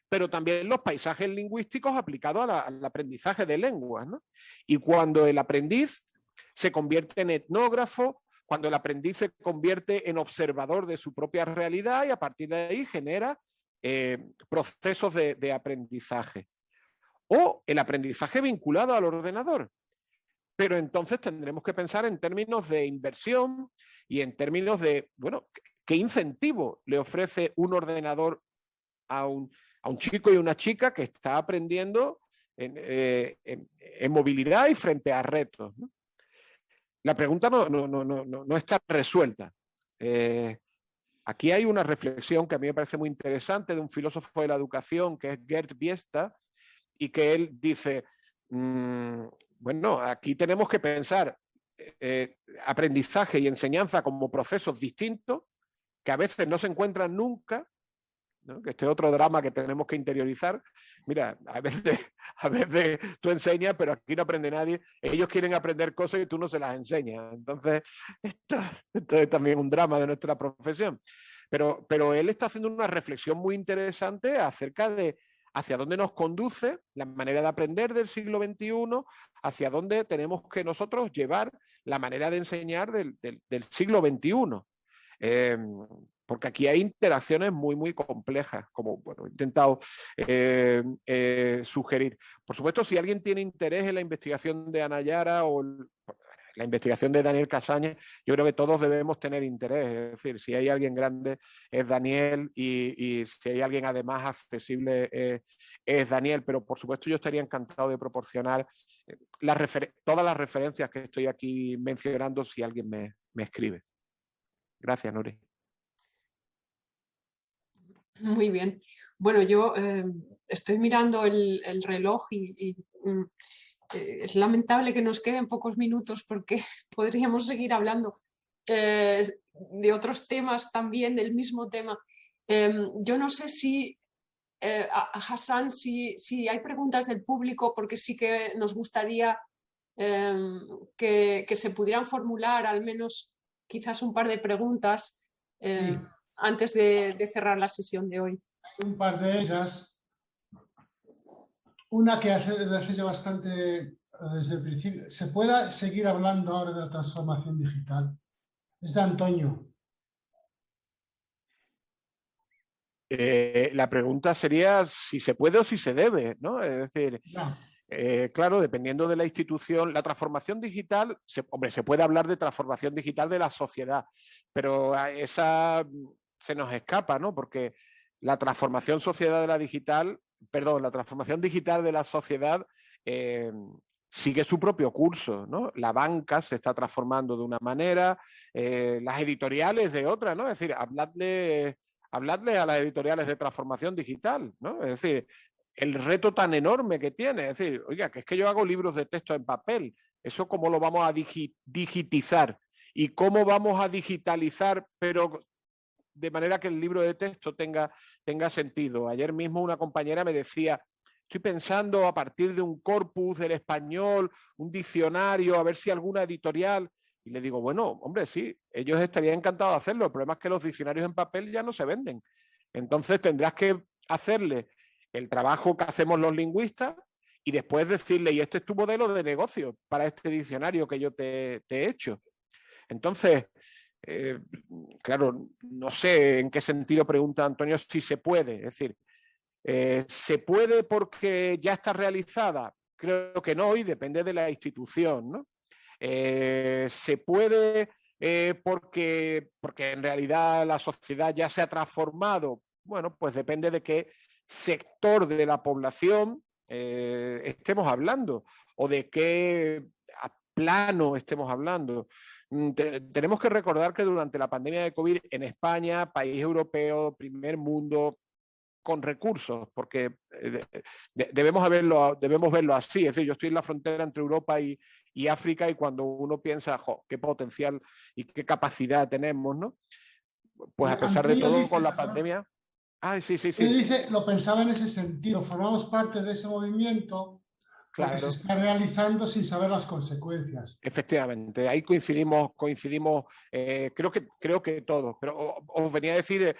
pero también los paisajes lingüísticos aplicados al aprendizaje de lenguas, ¿no? Y cuando el aprendiz se convierte en etnógrafo, cuando el aprendiz se convierte en observador de su propia realidad y a partir de ahí genera procesos de aprendizaje. O el aprendizaje vinculado al ordenador. Pero entonces tendremos que pensar en términos de inversión y en términos de, bueno, ¿qué incentivo le ofrece un ordenador a un chico y una chica que está aprendiendo en movilidad y frente a retos, ¿no? La pregunta no está resuelta. Aquí hay una reflexión que a mí me parece muy interesante de un filósofo de la educación que es Gerd Biesta, y que él dice, bueno, aquí tenemos que pensar aprendizaje y enseñanza como procesos distintos que a veces no se encuentran nunca, ¿no? Que este es otro drama que tenemos que interiorizar. Mira, a veces tú enseñas, pero aquí no aprende nadie. Ellos quieren aprender cosas y tú no se las enseñas. Entonces, esto es también un drama de nuestra profesión. Pero él está haciendo una reflexión muy interesante acerca de hacia dónde nos conduce la manera de aprender del siglo XXI, hacia dónde tenemos que nosotros llevar la manera de enseñar del siglo XXI. Porque aquí hay interacciones muy, muy complejas, como bueno, he intentado sugerir. Por supuesto, si alguien tiene interés en la investigación de Ana Yara o la investigación de Daniel Casañas, yo creo que todos debemos tener interés. Es decir, si hay alguien grande es Daniel y si hay alguien además accesible es Daniel. Pero por supuesto yo estaría encantado de proporcionar todas las referencias que estoy aquí mencionando si alguien me escribe. Gracias, Nuri. Muy bien. Bueno, yo estoy mirando el reloj y es lamentable que nos queden pocos minutos porque podríamos seguir hablando de otros temas también, del mismo tema. Yo no sé si, Hassan, si hay preguntas del público, porque sí que nos gustaría que se pudieran formular al menos quizás un par de preguntas Sí. antes de cerrar la sesión de hoy. Un par de ellas. Una que desde hace ya bastante, desde el principio. ¿Se puede seguir hablando ahora de la transformación digital? Es de Antonio. La pregunta sería si se puede o si se debe, ¿no? Es decir, No. claro, dependiendo de la institución, la transformación digital, hombre, se puede hablar de transformación digital de la sociedad, pero esa se nos escapa, ¿no? Porque la transformación la transformación digital de la sociedad sigue su propio curso, ¿no? La banca se está transformando de una manera, las editoriales de otra, ¿no? Es decir, habladle a las editoriales de transformación digital, ¿no? Es decir, el reto tan enorme que tiene, es decir, oiga, que es que yo hago libros de texto en papel, ¿eso cómo lo vamos a digitizar? ¿Y cómo vamos a digitalizar, pero de manera que el libro de texto tenga sentido? Ayer mismo una compañera me decía, estoy pensando a partir de un corpus del español, un diccionario, a ver si alguna editorial... Y le digo, bueno, hombre, sí, ellos estarían encantados de hacerlo. El problema es que los diccionarios en papel ya no se venden. Entonces tendrás que hacerle el trabajo que hacemos los lingüistas y después decirle, y este es tu modelo de negocio para este diccionario que yo te he hecho. Entonces, claro, no sé en qué sentido pregunta Antonio si se puede. Es decir, ¿se puede porque ya está realizada? Creo que no, y depende de la institución, ¿no? Se puede porque en realidad la sociedad ya se ha transformado. Bueno, pues depende de qué sector de la población estemos hablando o de qué plano estemos hablando. Tenemos que recordar que durante la pandemia de COVID en España, país europeo, primer mundo, con recursos, porque debemos verlo así. Es decir, yo estoy en la frontera entre Europa y África, y cuando uno piensa, qué potencial y qué capacidad tenemos, ¿no? Pues a pesar de todo, con la pandemia... Sí. Él dice, lo pensaba en ese sentido, formamos parte de ese movimiento Claro. Porque se está realizando sin saber las consecuencias. Efectivamente, ahí coincidimos, creo que todos, pero os venía a decir,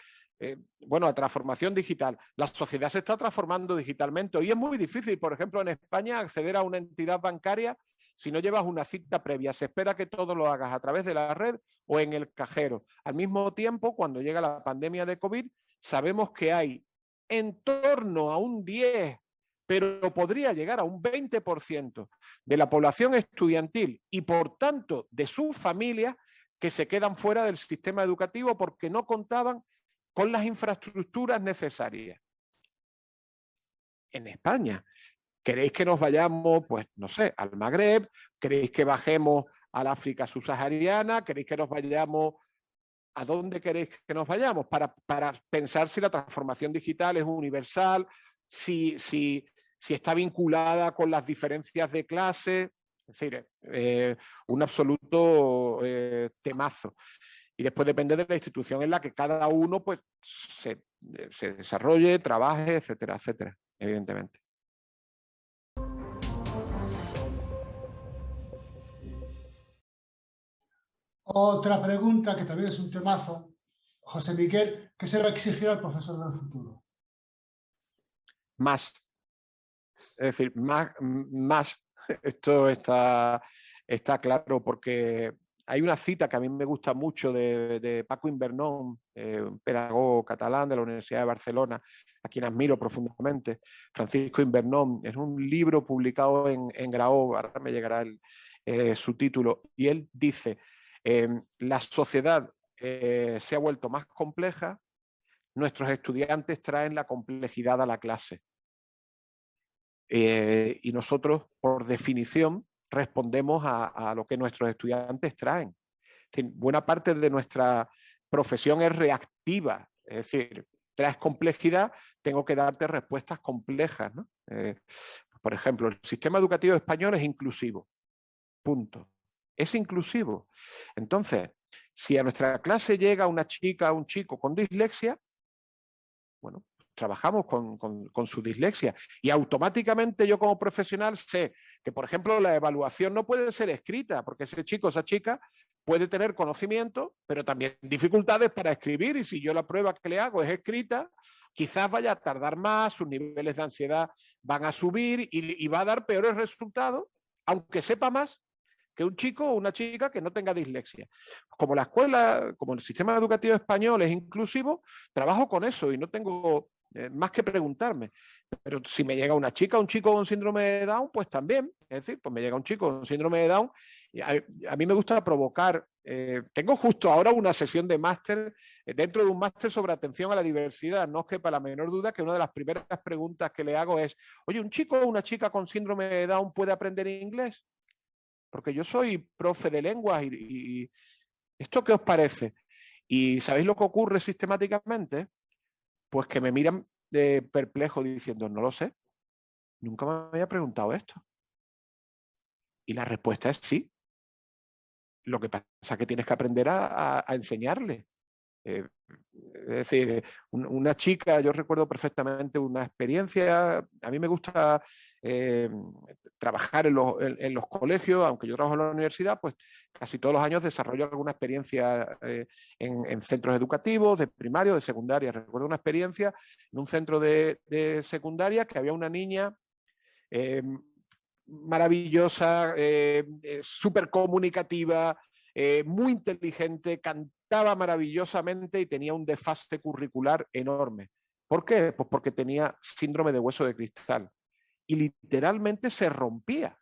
bueno, la transformación digital. La sociedad se está transformando digitalmente. Hoy es muy difícil, por ejemplo, en España, acceder a una entidad bancaria si no llevas una cita previa. Se espera que todo lo hagas a través de la red o en el cajero. Al mismo tiempo, cuando llega la pandemia de COVID, sabemos que hay en torno a un 10%, pero podría llegar a un 20% de la población estudiantil y, por tanto, de sus familias que se quedan fuera del sistema educativo porque no contaban con las infraestructuras necesarias. En España, ¿queréis que nos vayamos, pues, no sé, al Magreb? ¿Queréis que bajemos al África subsahariana? ¿Queréis que nos vayamos? ¿A dónde queréis que nos vayamos? Para pensar si la transformación digital es universal, si está vinculada con las diferencias de clase, es decir, un absoluto temazo. Y después depende de la institución en la que cada uno pues, se desarrolle, trabaje, etcétera, etcétera, evidentemente. Otra pregunta que también es un temazo, José Miguel, ¿qué se le va a exigir al profesor del futuro? Más. Es decir, más. Esto está claro porque hay una cita que a mí me gusta mucho de Paco Invernón, un pedagogo catalán de la Universidad de Barcelona, a quien admiro profundamente. Francisco Invernón, es un libro publicado en Graó, ahora me llegará su título, y él dice, la sociedad se ha vuelto más compleja, nuestros estudiantes traen la complejidad a la clase. Y nosotros, por definición, respondemos a lo que nuestros estudiantes traen. Es decir, buena parte de nuestra profesión es reactiva, es decir, traes complejidad, tengo que darte respuestas complejas, ¿no? Por ejemplo, el sistema educativo español es inclusivo, punto. Es inclusivo. Entonces, si a nuestra clase llega una chica o un chico con dislexia, bueno, trabajamos con su dislexia y automáticamente yo como profesional sé que, por ejemplo, la evaluación no puede ser escrita porque ese chico o esa chica puede tener conocimiento, pero también dificultades para escribir, y si yo la prueba que le hago es escrita, quizás vaya a tardar más, sus niveles de ansiedad van a subir y va a dar peores resultados, aunque sepa más que un chico o una chica que no tenga dislexia. Como la escuela, como el sistema educativo español es inclusivo, trabajo con eso y no tengo más que preguntarme. Pero si me llega una chica o un chico con síndrome de Down, pues también. Es decir, pues me llega un chico con síndrome de Down. Y a mí me gusta provocar. Tengo justo ahora una sesión de máster, dentro de un máster sobre atención a la diversidad. No os quepa la menor duda que una de las primeras preguntas que le hago es, oye, ¿un chico o una chica con síndrome de Down puede aprender inglés? Porque yo soy profe de lenguas y ¿esto qué os parece? ¿Y sabéis lo que ocurre sistemáticamente? Pues que me miran perplejo diciendo, no lo sé, nunca me había preguntado esto. Y la respuesta es sí. Lo que pasa es que tienes que aprender a enseñarle. Es decir, una chica, yo recuerdo perfectamente una experiencia, a mí me gusta trabajar en los colegios, aunque yo trabajo en la universidad, pues casi todos los años desarrollo alguna experiencia en centros educativos, de primaria o de secundaria. Recuerdo una experiencia en un centro de secundaria que había una niña maravillosa, súper comunicativa, muy inteligente, cantaba maravillosamente y tenía un desfase curricular enorme. ¿Por qué? Pues porque tenía síndrome de hueso de cristal y literalmente se rompía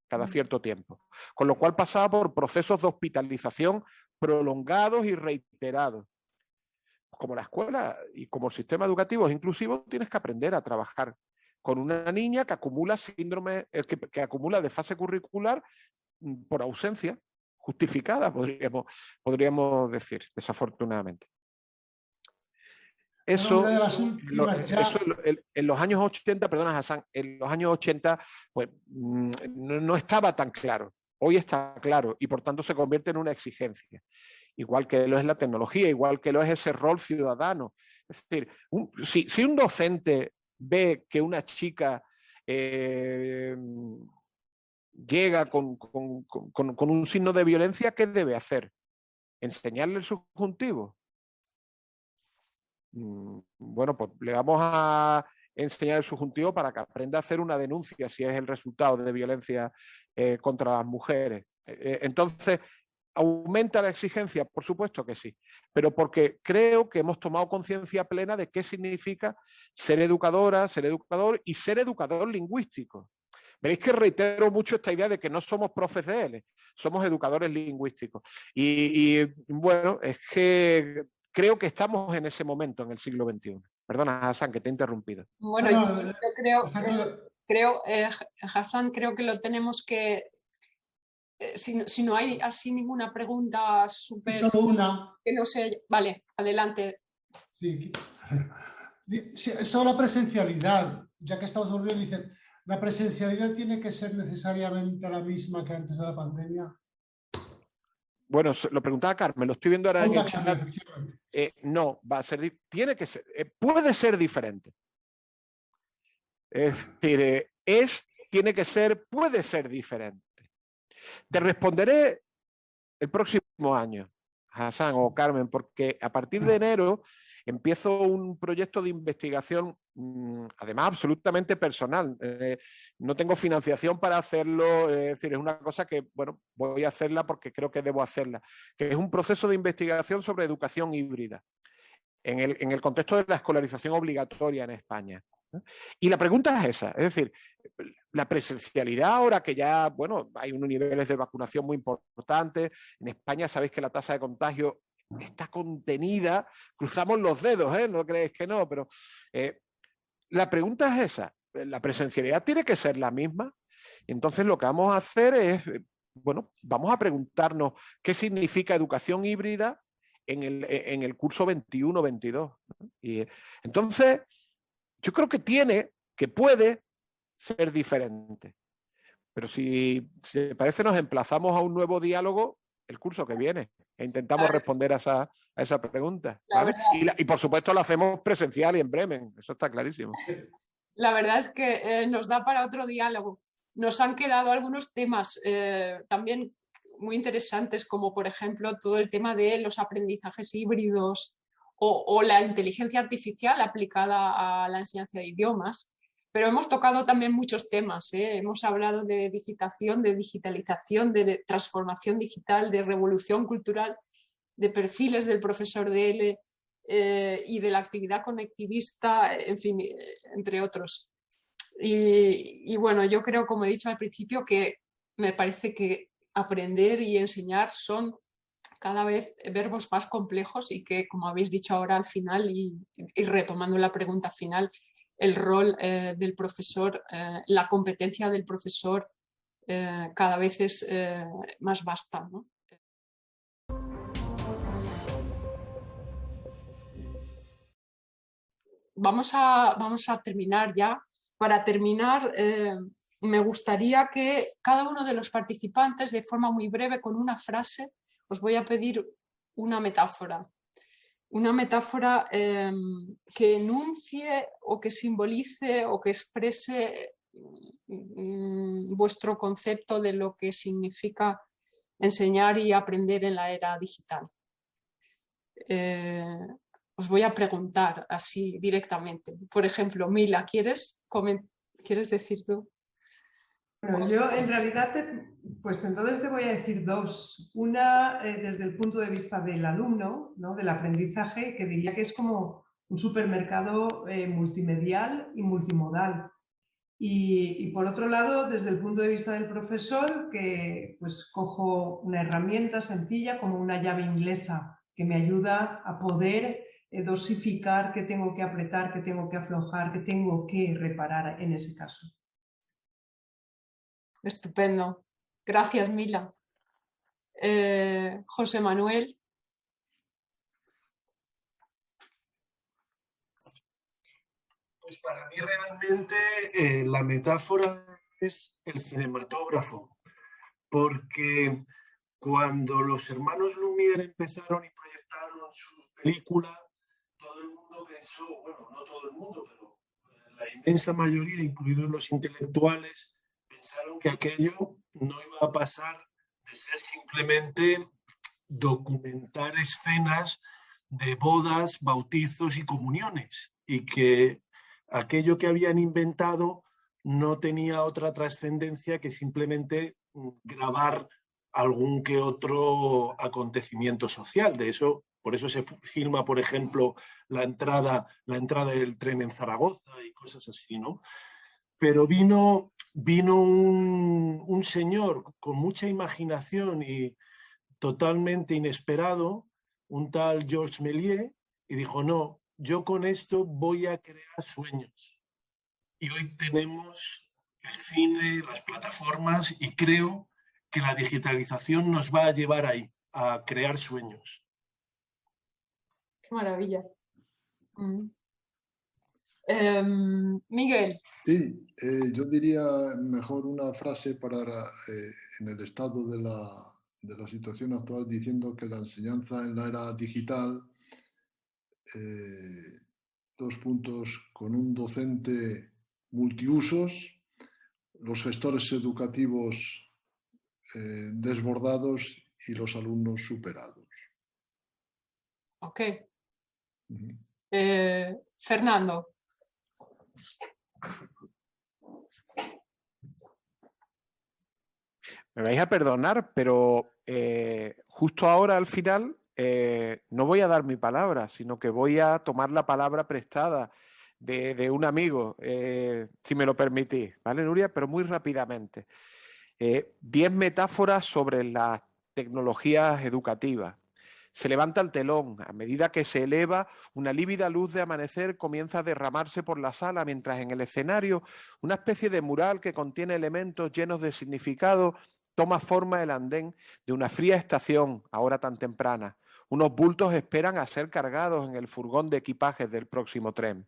cada cierto tiempo, con lo cual pasaba por procesos de hospitalización prolongados y reiterados. Como la escuela y como el sistema educativo es inclusivo, tienes que aprender a trabajar con una niña que acumula síndrome, que acumula desfase curricular por ausencia justificada, podríamos decir, desafortunadamente. Eso en los años 80, perdona Hassan, en los años 80 pues, no estaba tan claro. Hoy está claro y por tanto se convierte en una exigencia. Igual que lo es la tecnología, igual que lo es ese rol ciudadano. Es decir, si un docente ve que una chica llega con un signo de violencia, ¿qué debe hacer? ¿Enseñarle el subjuntivo? Bueno, pues le vamos a enseñar el subjuntivo para que aprenda a hacer una denuncia si es el resultado de violencia contra las mujeres. Entonces, ¿aumenta la exigencia? Por supuesto que sí, pero porque creo que hemos tomado conciencia plena de qué significa ser educadora, ser educador y ser educador lingüístico. Veréis que reitero mucho esta idea de que no somos profes de L, somos educadores lingüísticos. Y bueno, es que creo que estamos en ese momento en el siglo XXI. Perdona, Hassan, que te he interrumpido. Bueno, yo creo, Hassan, creo que lo tenemos que... Si no hay así ninguna pregunta súper... Solo una. Que no sé... Vale, adelante. Sí. Solo la presencialidad, ya que estamos volviendo, dicen, ¿la presencialidad tiene que ser necesariamente la misma que antes de la pandemia? Bueno, lo preguntaba Carmen, lo estoy viendo ahora en el chat. No, va a ser, tiene que ser, puede ser diferente. Es decir, tiene que ser, puede ser diferente. Te responderé el próximo año, Hassan o Carmen, porque a partir de enero empiezo un proyecto de investigación, además absolutamente personal. No tengo financiación para hacerlo, es decir, es una cosa que, bueno, voy a hacerla porque creo que debo hacerla, que es un proceso de investigación sobre educación híbrida, en el contexto de la escolarización obligatoria en España. Y la pregunta es esa, es decir, la presencialidad ahora que ya, bueno, hay unos niveles de vacunación muy importantes, en España sabéis que la tasa de contagio está contenida, cruzamos los dedos, no creéis que no, pero la pregunta es esa, la presencialidad tiene que ser la misma, entonces lo que vamos a hacer es, bueno, vamos a preguntarnos qué significa educación híbrida en el curso 21-22. Y entonces, yo creo que puede ser diferente, pero si te parece nos emplazamos a un nuevo diálogo el curso que viene e intentamos responder a esa pregunta, ¿vale? Y por supuesto lo hacemos presencial y en Bremen, eso está clarísimo. La verdad es que nos da para otro diálogo. Nos han quedado algunos temas también muy interesantes, como por ejemplo todo el tema de los aprendizajes híbridos o la inteligencia artificial aplicada a la enseñanza de idiomas. Pero hemos tocado también muchos temas, hemos hablado de digitación, de digitalización, de transformación digital, de revolución cultural, de perfiles del profesor de L y de la actividad conectivista, en fin, entre otros. Y bueno, yo creo, como he dicho al principio, que me parece que aprender y enseñar son cada vez verbos más complejos y que, como habéis dicho ahora al final y retomando la pregunta final, el rol del profesor, la competencia del profesor cada vez es más vasta, ¿no? Vamos a terminar ya. Para terminar, me gustaría que cada uno de los participantes, de forma muy breve, con una frase, os voy a pedir una metáfora. Una metáfora que enuncie o que simbolice o que exprese vuestro concepto de lo que significa enseñar y aprender en la era digital. Os voy a preguntar así directamente. Por ejemplo, Mila, ¿quieres decir tú? Bueno, yo en realidad, pues entonces te voy a decir dos. Una desde el punto de vista del alumno, ¿no? Del aprendizaje, que diría que es como un supermercado multimedial y multimodal. Y por otro lado, desde el punto de vista del profesor, que pues cojo una herramienta sencilla como una llave inglesa que me ayuda a poder dosificar qué tengo que apretar, qué tengo que aflojar, qué tengo que reparar en ese caso. Estupendo. Gracias, Mila. José Manuel. Pues para mí realmente la metáfora es el cinematógrafo, porque cuando los hermanos Lumière empezaron y proyectaron su película, todo el mundo pensó, bueno, no todo el mundo, pero la inmensa mayoría, incluidos los intelectuales, pensaron que aquello no iba a pasar de ser simplemente documentar escenas de bodas, bautizos y comuniones, y que aquello que habían inventado no tenía otra trascendencia que simplemente grabar algún que otro acontecimiento social. De eso, por eso se filma, por ejemplo, la entrada del tren en Zaragoza y cosas así, ¿no? Pero vino un señor con mucha imaginación y totalmente inesperado, un tal Georges Méliès, y dijo, no, yo con esto voy a crear sueños. Y hoy tenemos el cine, las plataformas, y creo que la digitalización nos va a llevar ahí, a crear sueños. Qué maravilla. Miguel. Sí, yo diría mejor una frase para en el estado de la situación actual, diciendo que la enseñanza en la era digital, dos puntos, con un docente multiusos, los gestores educativos desbordados y los alumnos superados. Ok. Fernando. Me vais a perdonar, pero justo ahora al final no voy a dar mi palabra, sino que voy a tomar la palabra prestada de un amigo, si me lo permitís, ¿vale, Nuria? Pero muy rápidamente. 10 metáforas sobre las tecnologías educativas. Se levanta el telón. A medida que se eleva, una lívida luz de amanecer comienza a derramarse por la sala, mientras en el escenario una especie de mural que contiene elementos llenos de significado toma forma el andén de una fría estación, a hora tan temprana. Unos bultos esperan a ser cargados en el furgón de equipajes del próximo tren.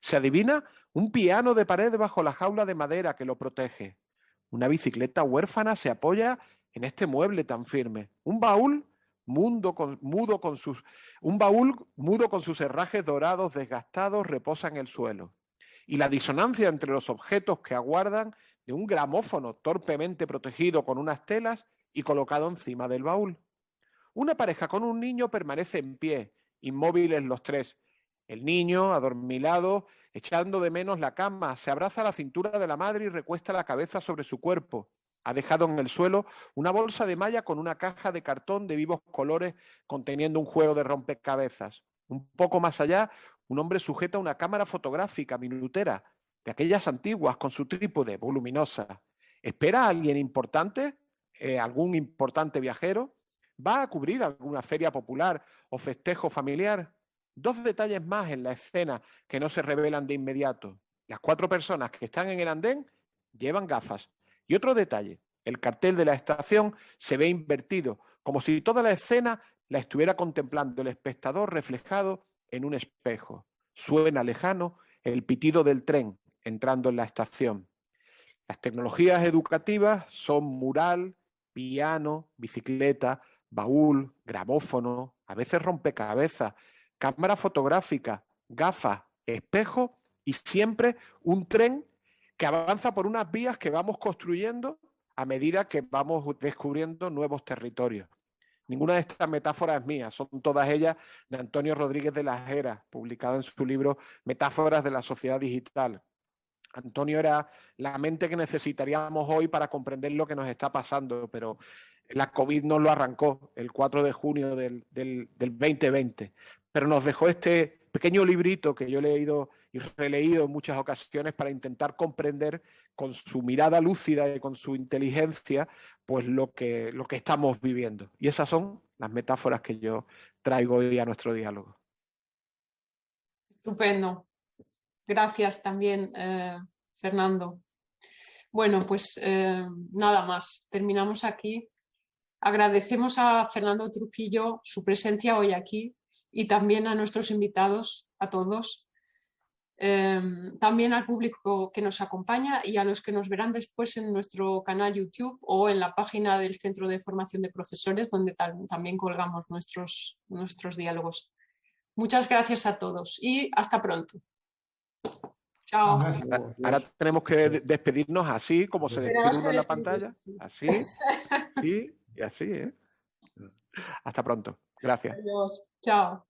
Se adivina un piano de pared bajo la jaula de madera que lo protege. Una bicicleta huérfana se apoya en este mueble tan firme. Un baúl mudo con sus herrajes dorados desgastados reposa en el suelo. Y la disonancia entre los objetos que aguardan de un gramófono torpemente protegido con unas telas y colocado encima del baúl. Una pareja con un niño permanece en pie, inmóviles los tres. El niño, adormilado, echando de menos la cama, se abraza a la cintura de la madre y recuesta la cabeza sobre su cuerpo. Ha dejado en el suelo una bolsa de malla con una caja de cartón de vivos colores conteniendo un juego de rompecabezas. Un poco más allá, un hombre sujeta una cámara fotográfica minutera, de aquellas antiguas con su trípode voluminosa. ¿Espera a alguien importante? ¿Algún importante viajero? ¿Va a cubrir alguna feria popular o festejo familiar? 2 detalles más en la escena que no se revelan de inmediato. Las 4 personas que están en el andén llevan gafas. Y otro detalle, el cartel de la estación se ve invertido, como si toda la escena la estuviera contemplando el espectador reflejado en un espejo. Suena lejano el pitido del tren entrando en la estación. Las tecnologías educativas son mural, piano, bicicleta, baúl, gramófono, a veces rompecabezas, cámara fotográfica, gafas, espejo y siempre un tren que avanza por unas vías que vamos construyendo a medida que vamos descubriendo nuevos territorios. Ninguna de estas metáforas es mía, son todas ellas de Antonio Rodríguez de las Heras, publicado en su libro Metáforas de la Sociedad Digital. Antonio era la mente que necesitaríamos hoy para comprender lo que nos está pasando, pero la COVID nos lo arrancó el 4 de junio del 2020. Pero nos dejó este pequeño librito que yo he leído y releído en muchas ocasiones para intentar comprender con su mirada lúcida y con su inteligencia pues lo que estamos viviendo. Y esas son las metáforas que yo traigo hoy a nuestro diálogo. Estupendo. Gracias también, Fernando. Bueno, pues nada más. Terminamos aquí. Agradecemos a Fernando Trujillo su presencia hoy aquí y también a nuestros invitados, a todos. También al público que nos acompaña y a los que nos verán después en nuestro canal YouTube o en la página del Centro de Formación de Profesores, donde también colgamos nuestros diálogos. Muchas gracias a todos y hasta pronto. Chao. Ahora tenemos que despedirnos así, como se despide uno en la pantalla. Así, sí, y así, ¿eh? Hasta pronto. Gracias. Adiós. Chao.